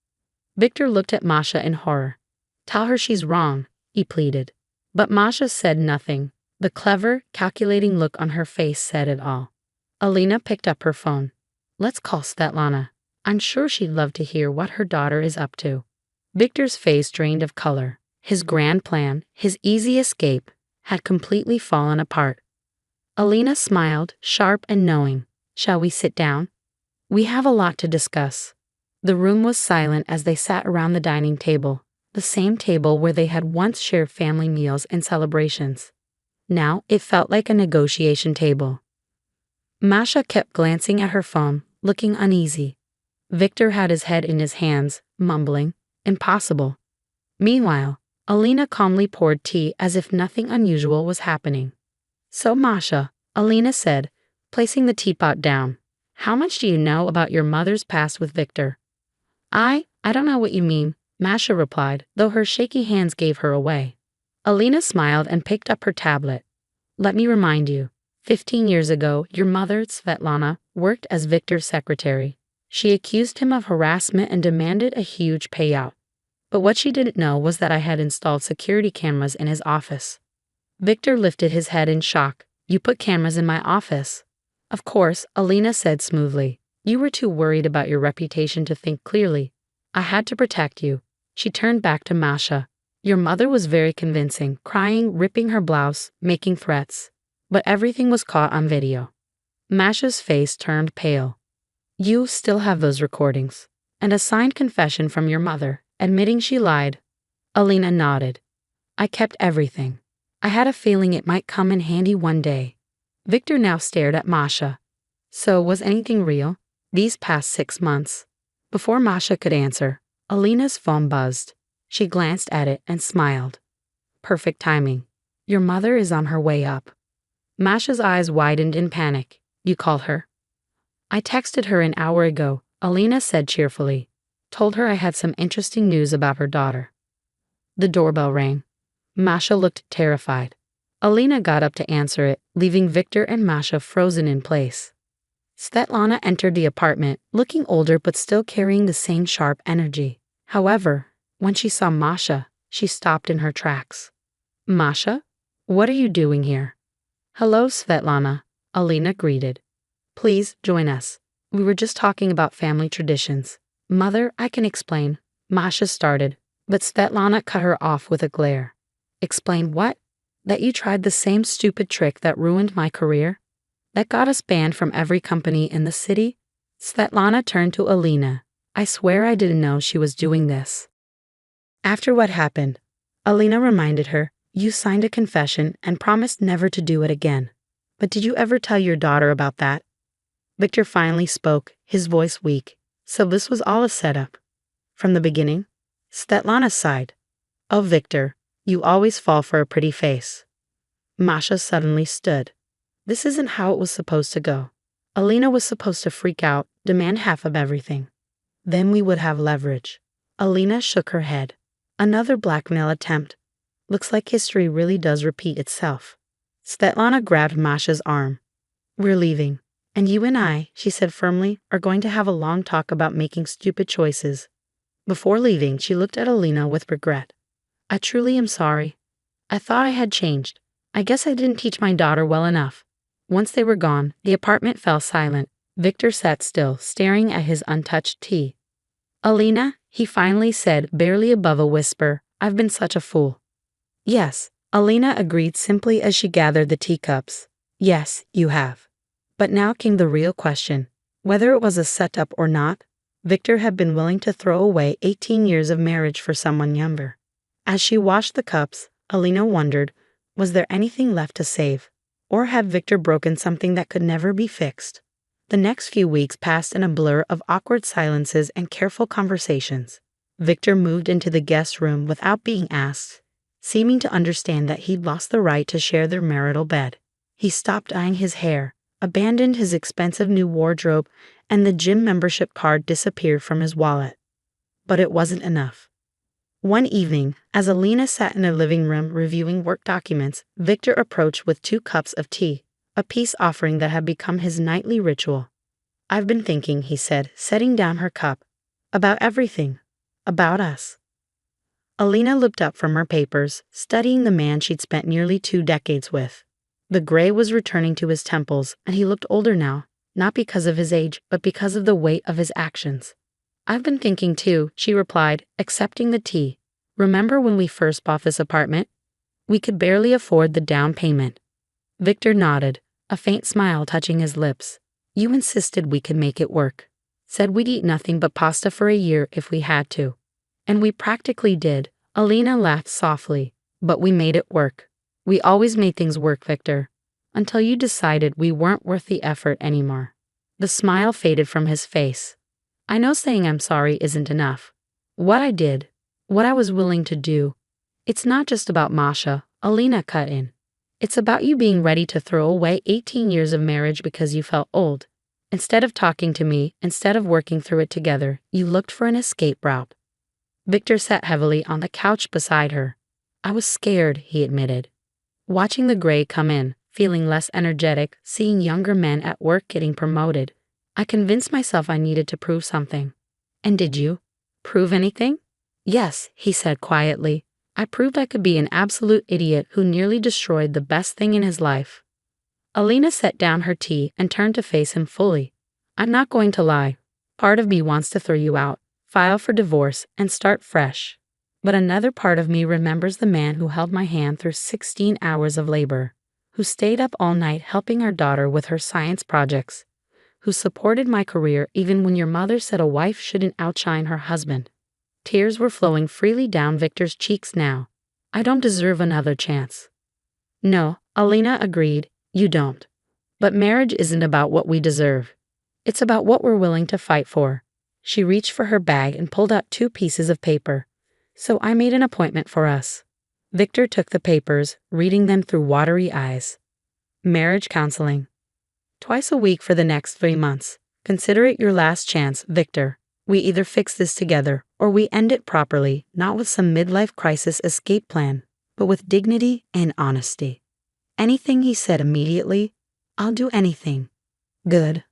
Victor looked at Masha in horror. "Tell her she's wrong," he pleaded. But Masha said nothing. The clever, calculating look on her face said it all. Alina picked up her phone. "Let's call Svetlana. I'm sure she'd love to hear what her daughter is up to." Victor's face drained of color. His grand plan, his easy escape, had completely fallen apart. Alina smiled, sharp and knowing. "Shall we sit down? We have a lot to discuss." The room was silent as they sat around the dining table, the same table where they had once shared family meals and celebrations. Now it felt like a negotiation table. Masha kept glancing at her phone, looking uneasy. Victor had his head in his hands, mumbling, "Impossible." Meanwhile, Alina calmly poured tea as if nothing unusual was happening. "So Masha," Alina said, placing the teapot down, "how much do you know about your mother's past with Victor?" I don't know what you mean," Masha replied, though her shaky hands gave her away. Alina smiled and picked up her tablet. Let me remind you, 15 years ago, your mother, Svetlana, worked as Victor's secretary. She accused him of harassment and demanded a huge payout. But what she didn't know was that I had installed security cameras in his office. Victor lifted his head in shock. You put cameras in my office? Of course, Alina said smoothly. You were too worried about your reputation to think clearly. I had to protect you. She turned back to Masha. Your mother was very convincing, crying, ripping her blouse, making threats. But everything was caught on video. Masha's face turned pale. You still have those recordings. And a signed confession from your mother, admitting she lied. Alina nodded. I kept everything. I had a feeling it might come in handy one day. Victor now stared at Masha. So, was anything real? These past 6 months? Before Masha could answer, Alina's phone buzzed. She glanced at it and smiled. Perfect timing. Your mother is on her way up. Masha's eyes widened in panic. You called her? I texted her an hour ago, Alina said cheerfully. Told her I had some interesting news about her daughter. The doorbell rang. Masha looked terrified. Alina got up to answer it, leaving Victor and Masha frozen in place. Svetlana entered the apartment, looking older but still carrying the same sharp energy. However, when she saw Masha, she stopped in her tracks. Masha? What are you doing here? Hello, Svetlana, Alina greeted. Please join us. We were just talking about family traditions. Mother, I can explain, Masha started, but Svetlana cut her off with a glare. Explain what? That you tried the same stupid trick that ruined my career? That got us banned from every company in the city? Svetlana turned to Alina. I swear I didn't know she was doing this. After what happened, Alina reminded her, you signed a confession and promised never to do it again. But did you ever tell your daughter about that? Victor finally spoke, his voice weak. So this was all a setup. From the beginning? Svetlana sighed. Oh, Victor, you always fall for a pretty face. Masha suddenly stood. This isn't how it was supposed to go. Alina was supposed to freak out, demand half of everything. Then we would have leverage. Alina shook her head. Another blackmail attempt. Looks like history really does repeat itself. Svetlana grabbed Masha's arm. We're leaving. And you and I, she said firmly, are going to have a long talk about making stupid choices. Before leaving, she looked at Alina with regret. I truly am sorry. I thought I had changed. I guess I didn't teach my daughter well enough. Once they were gone, the apartment fell silent. Victor sat still, staring at his untouched tea. Alina, he finally said, barely above a whisper, I've been such a fool. Yes, Alina agreed simply as she gathered the teacups. Yes, you have. But now came the real question. Whether it was a setup or not, Victor had been willing to throw away 18 years of marriage for someone younger. As she washed the cups, Alina wondered, was there anything left to save? Or had Victor broken something that could never be fixed? The next few weeks passed in a blur of awkward silences and careful conversations. Victor moved into the guest room without being asked, seeming to understand that he'd lost the right to share their marital bed. He stopped eyeing his hair, abandoned his expensive new wardrobe, and the gym membership card disappeared from his wallet. But it wasn't enough. One evening, as Alina sat in the living room reviewing work documents, Victor approached with 2 cups of tea, a peace offering that had become his nightly ritual. I've been thinking, he said, setting down her cup, about everything, about us. Alina looked up from her papers, studying the man she'd spent nearly 2 decades with. The gray was returning to his temples, and he looked older now, not because of his age, but because of the weight of his actions. I've been thinking too, she replied, accepting the tea. Remember when we first bought this apartment? We could barely afford the down payment. Victor nodded, a faint smile touching his lips. You insisted we could make it work. Said we'd eat nothing but pasta for a year if we had to. And we practically did. Alina laughed softly. But we made it work. We always made things work, Victor. Until you decided we weren't worth the effort anymore. The smile faded from his face. I know saying I'm sorry isn't enough. What I did, what I was willing to do, it's not just about Masha, Alina cut in. It's about you being ready to throw away 18 years of marriage because you felt old. Instead of talking to me, instead of working through it together, you looked for an escape route. Victor sat heavily on the couch beside her. I was scared, he admitted. Watching the gray come in, feeling less energetic, seeing younger men at work getting promoted, I convinced myself I needed to prove something. And did you? Prove anything? Yes, he said quietly. I proved I could be an absolute idiot who nearly destroyed the best thing in his life. Alina set down her tea and turned to face him fully. I'm not going to lie. Part of me wants to throw you out, file for divorce, and start fresh. But another part of me remembers the man who held my hand through 16 hours of labor, who stayed up all night helping our daughter with her science projects, who supported my career even when your mother said a wife shouldn't outshine her husband. Tears were flowing freely down Victor's cheeks now. I don't deserve another chance. No, Alina agreed, you don't. But marriage isn't about what we deserve. It's about what we're willing to fight for. She reached for her bag and pulled out 2 pieces of paper. So I made an appointment for us. Victor took the papers, reading them through watery eyes. Marriage counseling. Twice a week for the next 3 months. Consider it your last chance, Victor. We either fix this together, or we end it properly, not with some midlife crisis escape plan, but with dignity and honesty. Anything, he said immediately. I'll do anything. Good.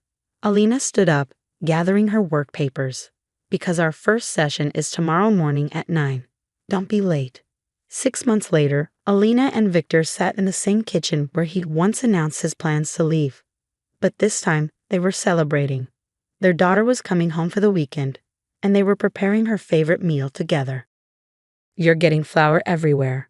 Alina stood up, gathering her work papers. Because our first session is tomorrow morning at 9. Don't be late. 6 months later, Alina and Victor sat in the same kitchen where he'd once announced his plans to leave. But this time, they were celebrating. Their daughter was coming home for the weekend, and they were preparing her favorite meal together. You're getting flour everywhere.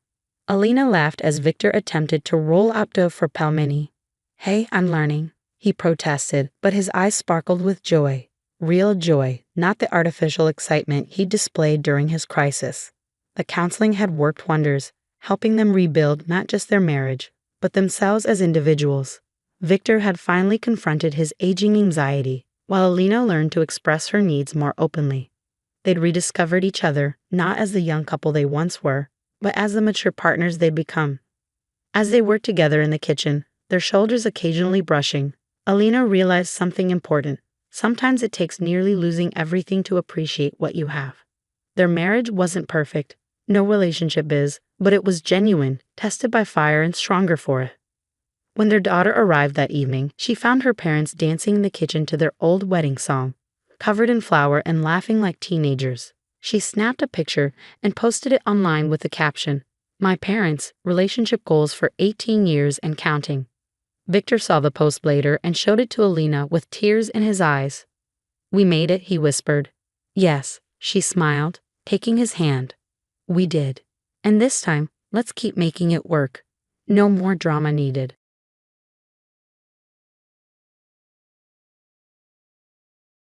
Alina laughed as Victor attempted to roll out dough for pelmeni. Hey, I'm learning, he protested, but his eyes sparkled with joy. Real joy, not the artificial excitement he displayed during his crisis. The counseling had worked wonders, helping them rebuild not just their marriage, but themselves as individuals. Victor had finally confronted his aging anxiety, while Alina learned to express her needs more openly. They'd rediscovered each other, not as the young couple they once were, but as the mature partners they'd become. As they worked together in the kitchen, their shoulders occasionally brushing, Alina realized something important. Sometimes it takes nearly losing everything to appreciate what you have. Their marriage wasn't perfect, no relationship is, but it was genuine, tested by fire and stronger for it. When their daughter arrived that evening, she found her parents dancing in the kitchen to their old wedding song, covered in flour and laughing like teenagers. She snapped a picture and posted it online with the caption, My parents, relationship goals for 18 years and counting. Victor saw the post later and showed it to Alina with tears in his eyes. We made it, he whispered. Yes, she smiled, taking his hand. We did. And this time, let's keep making it work. No more drama needed.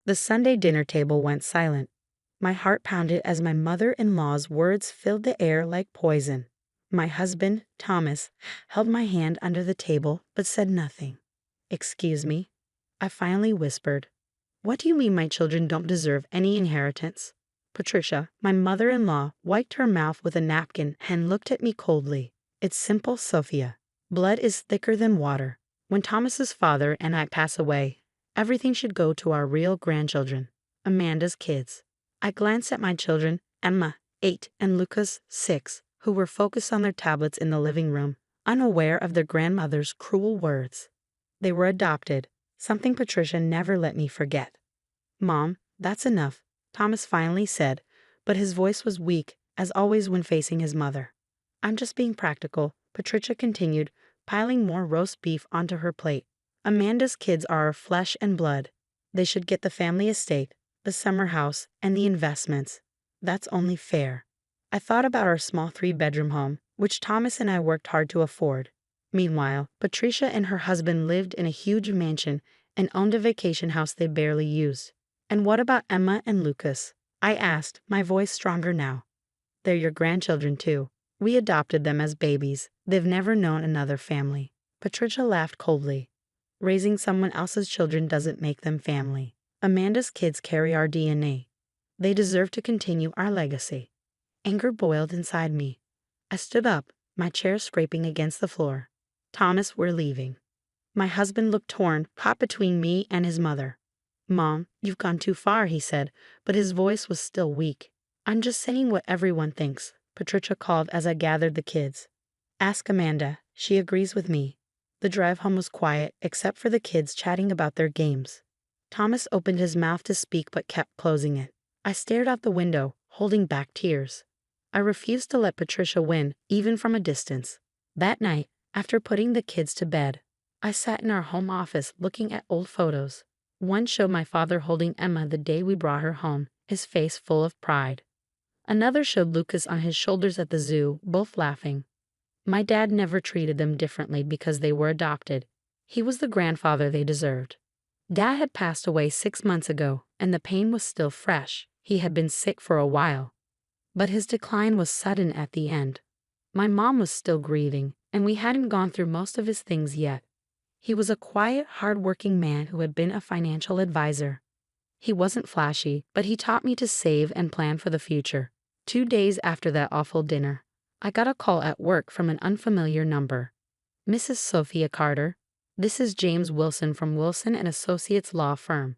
The Sunday dinner table went silent. My heart pounded as my mother-in-law's words filled the air like poison. My husband, Thomas, held my hand under the table but said nothing. Excuse me, I finally whispered. What do you mean my children don't deserve any inheritance? Patricia, my mother-in-law, wiped her mouth with a napkin and looked at me coldly. It's simple, Sophia. Blood is thicker than water. When Thomas's father and I pass away, everything should go to our real grandchildren, Amanda's kids. I glanced at my children, Emma, 8, and Lucas, 6, who were focused on their tablets in the living room, unaware of their grandmother's cruel words. They were adopted, something Patricia never let me forget. Mom, that's enough, Thomas finally said, but his voice was weak, as always when facing his mother. I'm just being practical, Patricia continued, piling more roast beef onto her plate. Amanda's kids are our flesh and blood. They should get the family estate, the summer house, and the investments. That's only fair. I thought about our small 3-bedroom home, which Thomas and I worked hard to afford. Meanwhile, Patricia and her husband lived in a huge mansion and owned a vacation house they barely used. And what about Emma and Lucas? I asked, my voice stronger now. They're your grandchildren too. We adopted them as babies. They've never known another family. Patricia laughed coldly. Raising someone else's children doesn't make them family. Amanda's kids carry our DNA. They deserve to continue our legacy. Anger boiled inside me. I stood up, my chair scraping against the floor. Thomas, we're leaving. My husband looked torn, caught between me and his mother. Mom, you've gone too far, he said, but his voice was still weak. I'm just saying what everyone thinks, Patricia called as I gathered the kids. Ask Amanda. She agrees with me. The drive home was quiet, except for the kids chatting about their games. Thomas opened his mouth to speak but kept closing it. I stared out the window, holding back tears. I refused to let Patricia win, even from a distance. That night, after putting the kids to bed, I sat in our home office looking at old photos. One showed my father holding Emma the day we brought her home, his face full of pride. Another showed Lucas on his shoulders at the zoo, both laughing. My dad never treated them differently because they were adopted. He was the grandfather they deserved. Dad had passed away 6 months ago, and the pain was still fresh. He had been sick for a while. But his decline was sudden at the end. My mom was still grieving, and we hadn't gone through most of his things yet. He was a quiet, hard-working man who had been a financial advisor. He wasn't flashy, but he taught me to save and plan for the future. 2 days after that awful dinner, I got a call at work from an unfamiliar number. Mrs. Sophia Carter, this is James Wilson from Wilson and Associates Law Firm.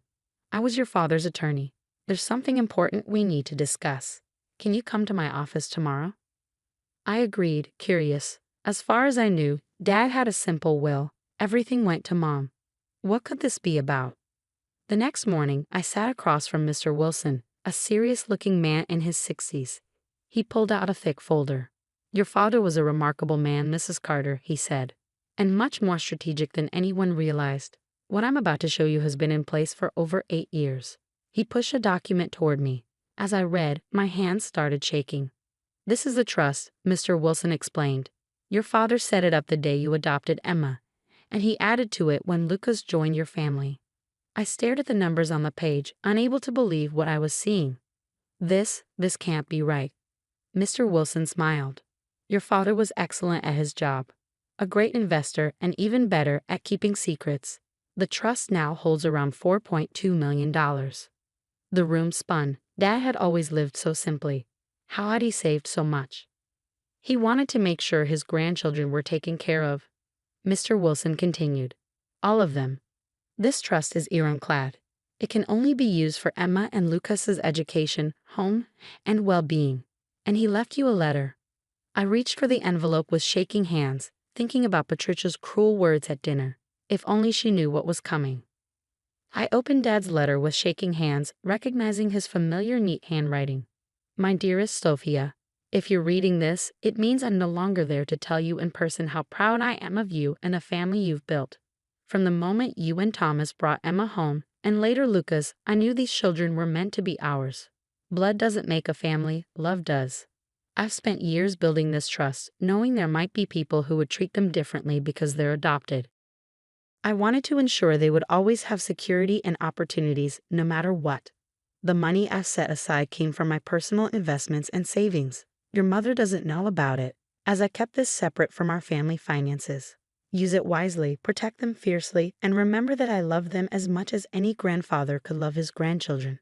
I was your father's attorney. There's something important we need to discuss. Can you come to my office tomorrow? I agreed, curious. As far as I knew, Dad had a simple will. Everything went to Mom. What could this be about? The next morning, I sat across from Mr. Wilson, a serious-looking man in his 60s. He pulled out a thick folder. Your father was a remarkable man, Mrs. Carter, he said, and much more strategic than anyone realized. What I'm about to show you has been in place for over 8 years. He pushed a document toward me. As I read, my hands started shaking. This is the trust, Mr. Wilson explained. Your father set it up the day you adopted Emma, and he added to it when Lucas joined your family. I stared at the numbers on the page, unable to believe what I was seeing. This can't be right. Mr. Wilson smiled. Your father was excellent at his job, a great investor, and even better at keeping secrets. The trust now holds around $4.2 million. The room spun. Dad had always lived so simply. How had he saved so much? He wanted to make sure his grandchildren were taken care of. Mr. Wilson continued. All of them. This trust is ironclad. It can only be used for Emma and Lucas's education, home, and well-being. And he left you a letter. I reached for the envelope with shaking hands, thinking about Patricia's cruel words at dinner. If only she knew what was coming. I opened Dad's letter with shaking hands, recognizing his familiar neat handwriting. My dearest Sophia, if you're reading this, it means I'm no longer there to tell you in person how proud I am of you and the family you've built. From the moment you and Thomas brought Emma home, and later Lucas, I knew these children were meant to be ours. Blood doesn't make a family, love does. I've spent years building this trust, knowing there might be people who would treat them differently because they're adopted. I wanted to ensure they would always have security and opportunities, no matter what. The money I set aside came from my personal investments and savings. Your mother doesn't know about it, as I kept this separate from our family finances. Use it wisely, protect them fiercely, and remember that I love them as much as any grandfather could love his grandchildren.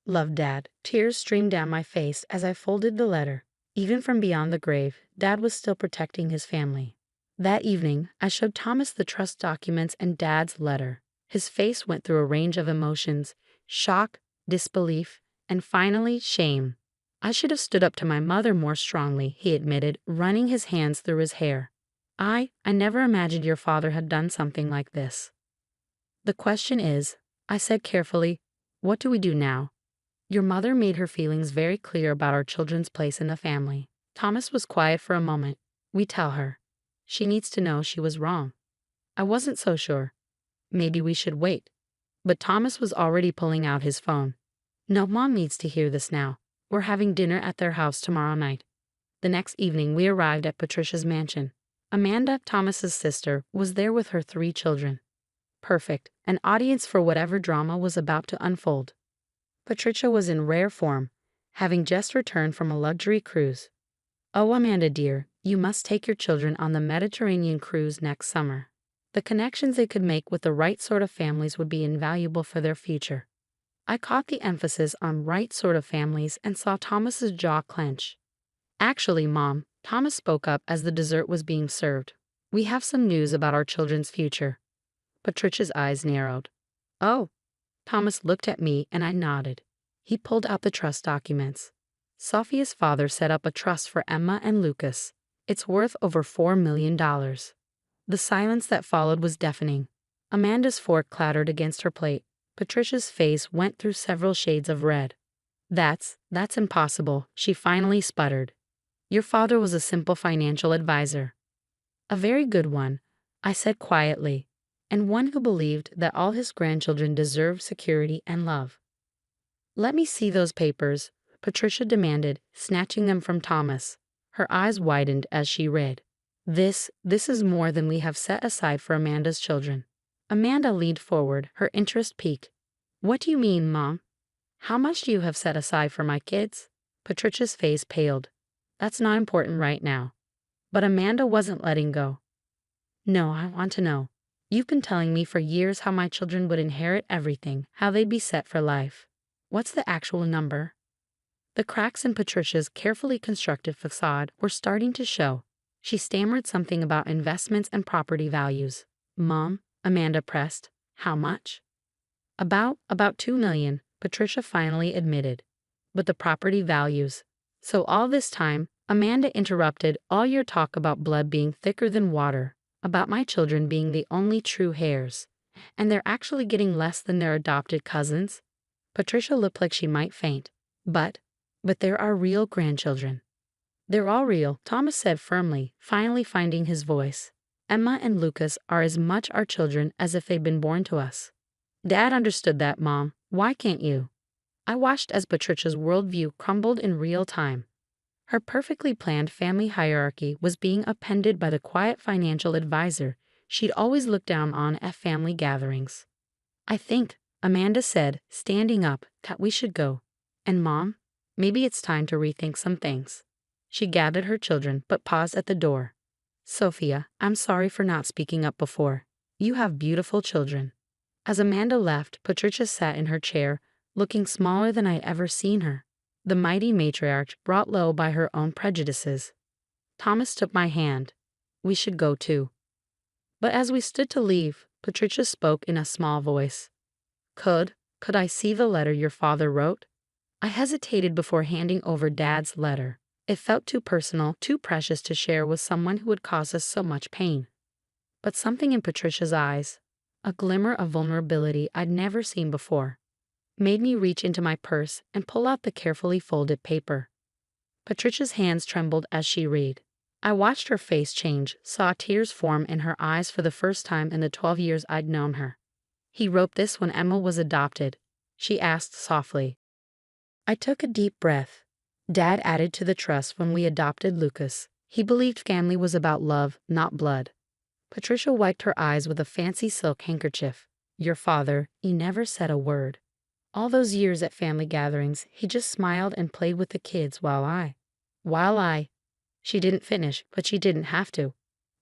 Love, Dad. Tears streamed down my face as I folded the letter. Even from beyond the grave, Dad was still protecting his family. That evening, I showed Thomas the trust documents and Dad's letter. His face went through a range of emotions: shock, disbelief, and finally, shame. I should have stood up to my mother more strongly, he admitted, running his hands through his hair. I never imagined your father had done something like this. The question is, I said carefully, what do we do now? Your mother made her feelings very clear about our children's place in the family. Thomas was quiet for a moment. We tell her. She needs to know she was wrong. I wasn't so sure. Maybe we should wait. But Thomas was already pulling out his phone. No, Mom needs to hear this now. We're having dinner at their house tomorrow night. The next evening we arrived at Patricia's mansion. Amanda, Thomas's sister, was there with her 3 children. Perfect, an audience for whatever drama was about to unfold. Patricia was in rare form, having just returned from a luxury cruise. Oh, Amanda dear, you must take your children on the Mediterranean cruise next summer. The connections they could make with the right sort of families would be invaluable for their future. I caught the emphasis on right sort of families and saw Thomas's jaw clench. Actually, Mom, Thomas spoke up as the dessert was being served. We have some news about our children's future. Patricia's eyes narrowed. Oh. Thomas looked at me and I nodded. He pulled out the trust documents. Sophia's father set up a trust for Emma and Lucas. It's worth over $4 million. The silence that followed was deafening. Amanda's fork clattered against her plate. Patricia's face went through several shades of red. That's impossible, she finally sputtered. Your father was a simple financial advisor. A very good one, I said quietly, and one who believed that all his grandchildren deserved security and love. Let me see those papers, Patricia demanded, snatching them from Thomas. Her eyes widened as she read. This is more than we have set aside for Amanda's children. Amanda leaned forward, her interest piqued. What do you mean, Mom? How much do you have set aside for my kids? Patricia's face paled. That's not important right now. But Amanda wasn't letting go. No, I want to know. You've been telling me for years how my children would inherit everything, how they'd be set for life. What's the actual number? The cracks in Patricia's carefully constructed facade were starting to show. She stammered something about investments and property values. Mom, Amanda pressed. How much? About $2 million, Patricia finally admitted. But the property values. So all this time, Amanda interrupted, all your talk about blood being thicker than water, about my children being the only true heirs, and they're actually getting less than their adopted cousins? Patricia looked like she might faint. But there are real grandchildren. They're all real, Thomas said firmly, finally finding his voice. Emma and Lucas are as much our children as if they'd been born to us. Dad understood that, Mom. Why can't you? I watched as Patricia's worldview crumbled in real time. Her perfectly planned family hierarchy was being upended by the quiet financial advisor she'd always looked down on at family gatherings. I think, Amanda said, standing up, that we should go. And Mom, maybe it's time to rethink some things. She gathered her children but paused at the door. Sophia, I'm sorry for not speaking up before. You have beautiful children. As Amanda left, Patricia sat in her chair, looking smaller than I'd ever seen her. The mighty matriarch brought low by her own prejudices. Thomas took my hand. We should go too. But as we stood to leave, Patricia spoke in a small voice. Could I see the letter your father wrote? I hesitated before handing over Dad's letter. It felt too personal, too precious to share with someone who would cause us so much pain. But something in Patricia's eyes, a glimmer of vulnerability I'd never seen before, made me reach into my purse and pull out the carefully folded paper. Patricia's hands trembled as she read. I watched her face change, saw tears form in her eyes for the first time in the 12 years I'd known her. He wrote this when Emma was adopted, she asked softly. I took a deep breath. Dad added to the trust when we adopted Lucas. He believed family was about love, not blood. Patricia wiped her eyes with a fancy silk handkerchief. Your father, he never said a word. All those years at family gatherings, he just smiled and played with the kids while I. She didn't finish, but she didn't have to.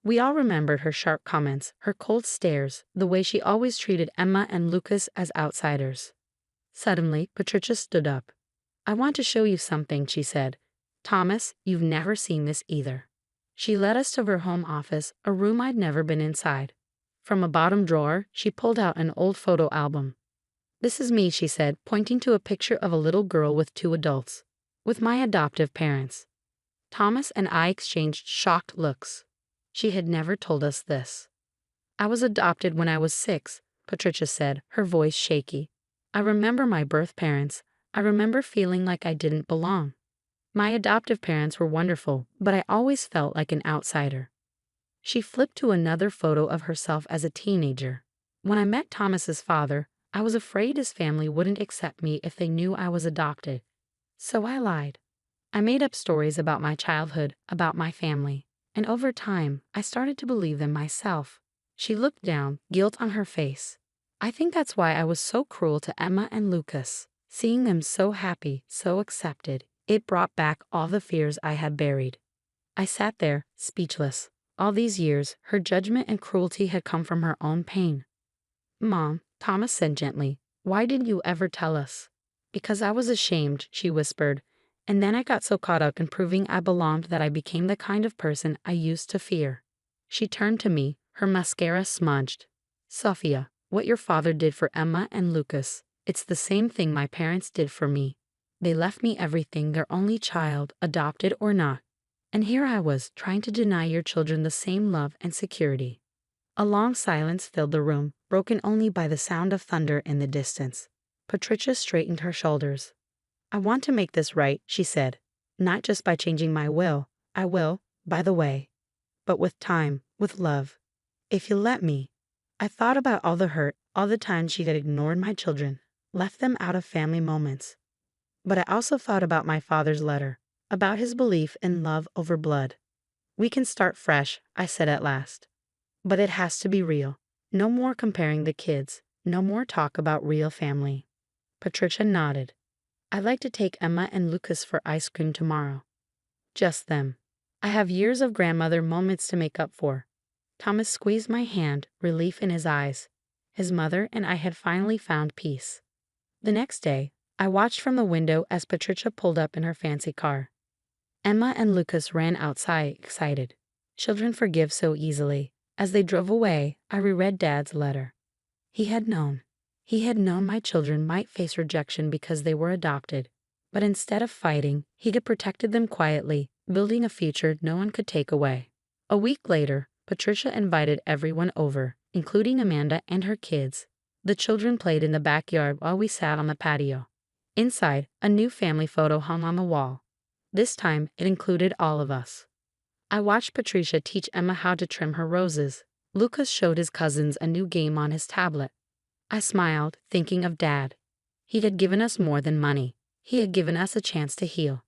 We all remembered her sharp comments, her cold stares, the way she always treated Emma and Lucas as outsiders. Suddenly, Patricia stood up. I want to show you something, she said. Thomas, you've never seen this either. She led us to her home office, a room I'd never been inside. From a bottom drawer, she pulled out an old photo album. This is me, she said, pointing to a picture of a little girl with 2 adults. With my adoptive parents. Thomas and I exchanged shocked looks. She had never told us this. I was adopted when I was 6, Patricia said, her voice shaky. I remember my birth parents. I remember feeling like I didn't belong. My adoptive parents were wonderful, but I always felt like an outsider. She flipped to another photo of herself as a teenager. When I met Thomas's father, I was afraid his family wouldn't accept me if they knew I was adopted. So I lied. I made up stories about my childhood, about my family, and over time, I started to believe them myself. She looked down, guilt on her face. I think that's why I was so cruel to Emma and Lucas. Seeing them so happy, so accepted, it brought back all the fears I had buried. I sat there, speechless. All these years, her judgment and cruelty had come from her own pain. Mom, Thomas said gently, why didn't you ever tell us? Because I was ashamed, she whispered, and then I got so caught up in proving I belonged that I became the kind of person I used to fear. She turned to me, her mascara smudged. Sophia, what your father did for Emma and Lucas, it's the same thing my parents did for me. They left me everything, their only child, adopted or not. And here I was, trying to deny your children the same love and security. A long silence filled the room, broken only by the sound of thunder in the distance. Patricia straightened her shoulders. I want to make this right, she said. Not just by changing my will. I will, by the way. But with time, with love. If you'll let me. I thought about all the hurt, all the times she had ignored my children, left them out of family moments. But I also thought about my father's letter, about his belief in love over blood. We can start fresh, I said at last. But it has to be real. No more comparing the kids. No more talk about real family. Patricia nodded. I'd like to take Emma and Lucas for ice cream tomorrow. Just them. I have years of grandmother moments to make up for. Thomas squeezed my hand, relief in his eyes. His mother and I had finally found peace. The next day, I watched from the window as Patricia pulled up in her fancy car. Emma and Lucas ran outside, excited. Children forgive so easily. As they drove away, I reread Dad's letter. He had known. He had known my children might face rejection because they were adopted. But instead of fighting, he had protected them quietly, building a future no one could take away. A week later, Patricia invited everyone over, including Amanda and her kids. The children played in the backyard while we sat on the patio. Inside, a new family photo hung on the wall. This time, it included all of us. I watched Patricia teach Emma how to trim her roses. Lucas showed his cousins a new game on his tablet. I smiled, thinking of Dad. He had given us more than money. He had given us a chance to heal.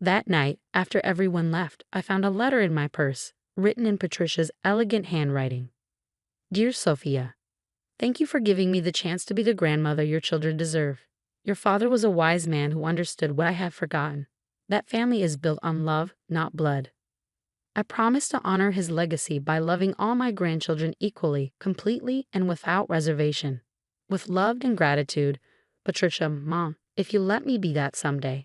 That night, after everyone left, I found a letter in my purse, written in Patricia's elegant handwriting. Dear Sophia, thank you for giving me the chance to be the grandmother your children deserve. Your father was a wise man who understood what I had forgotten. That family is built on love, not blood. I promise to honor his legacy by loving all my grandchildren equally, completely, and without reservation. With love and gratitude, Patricia, Mom, if you let me be that someday.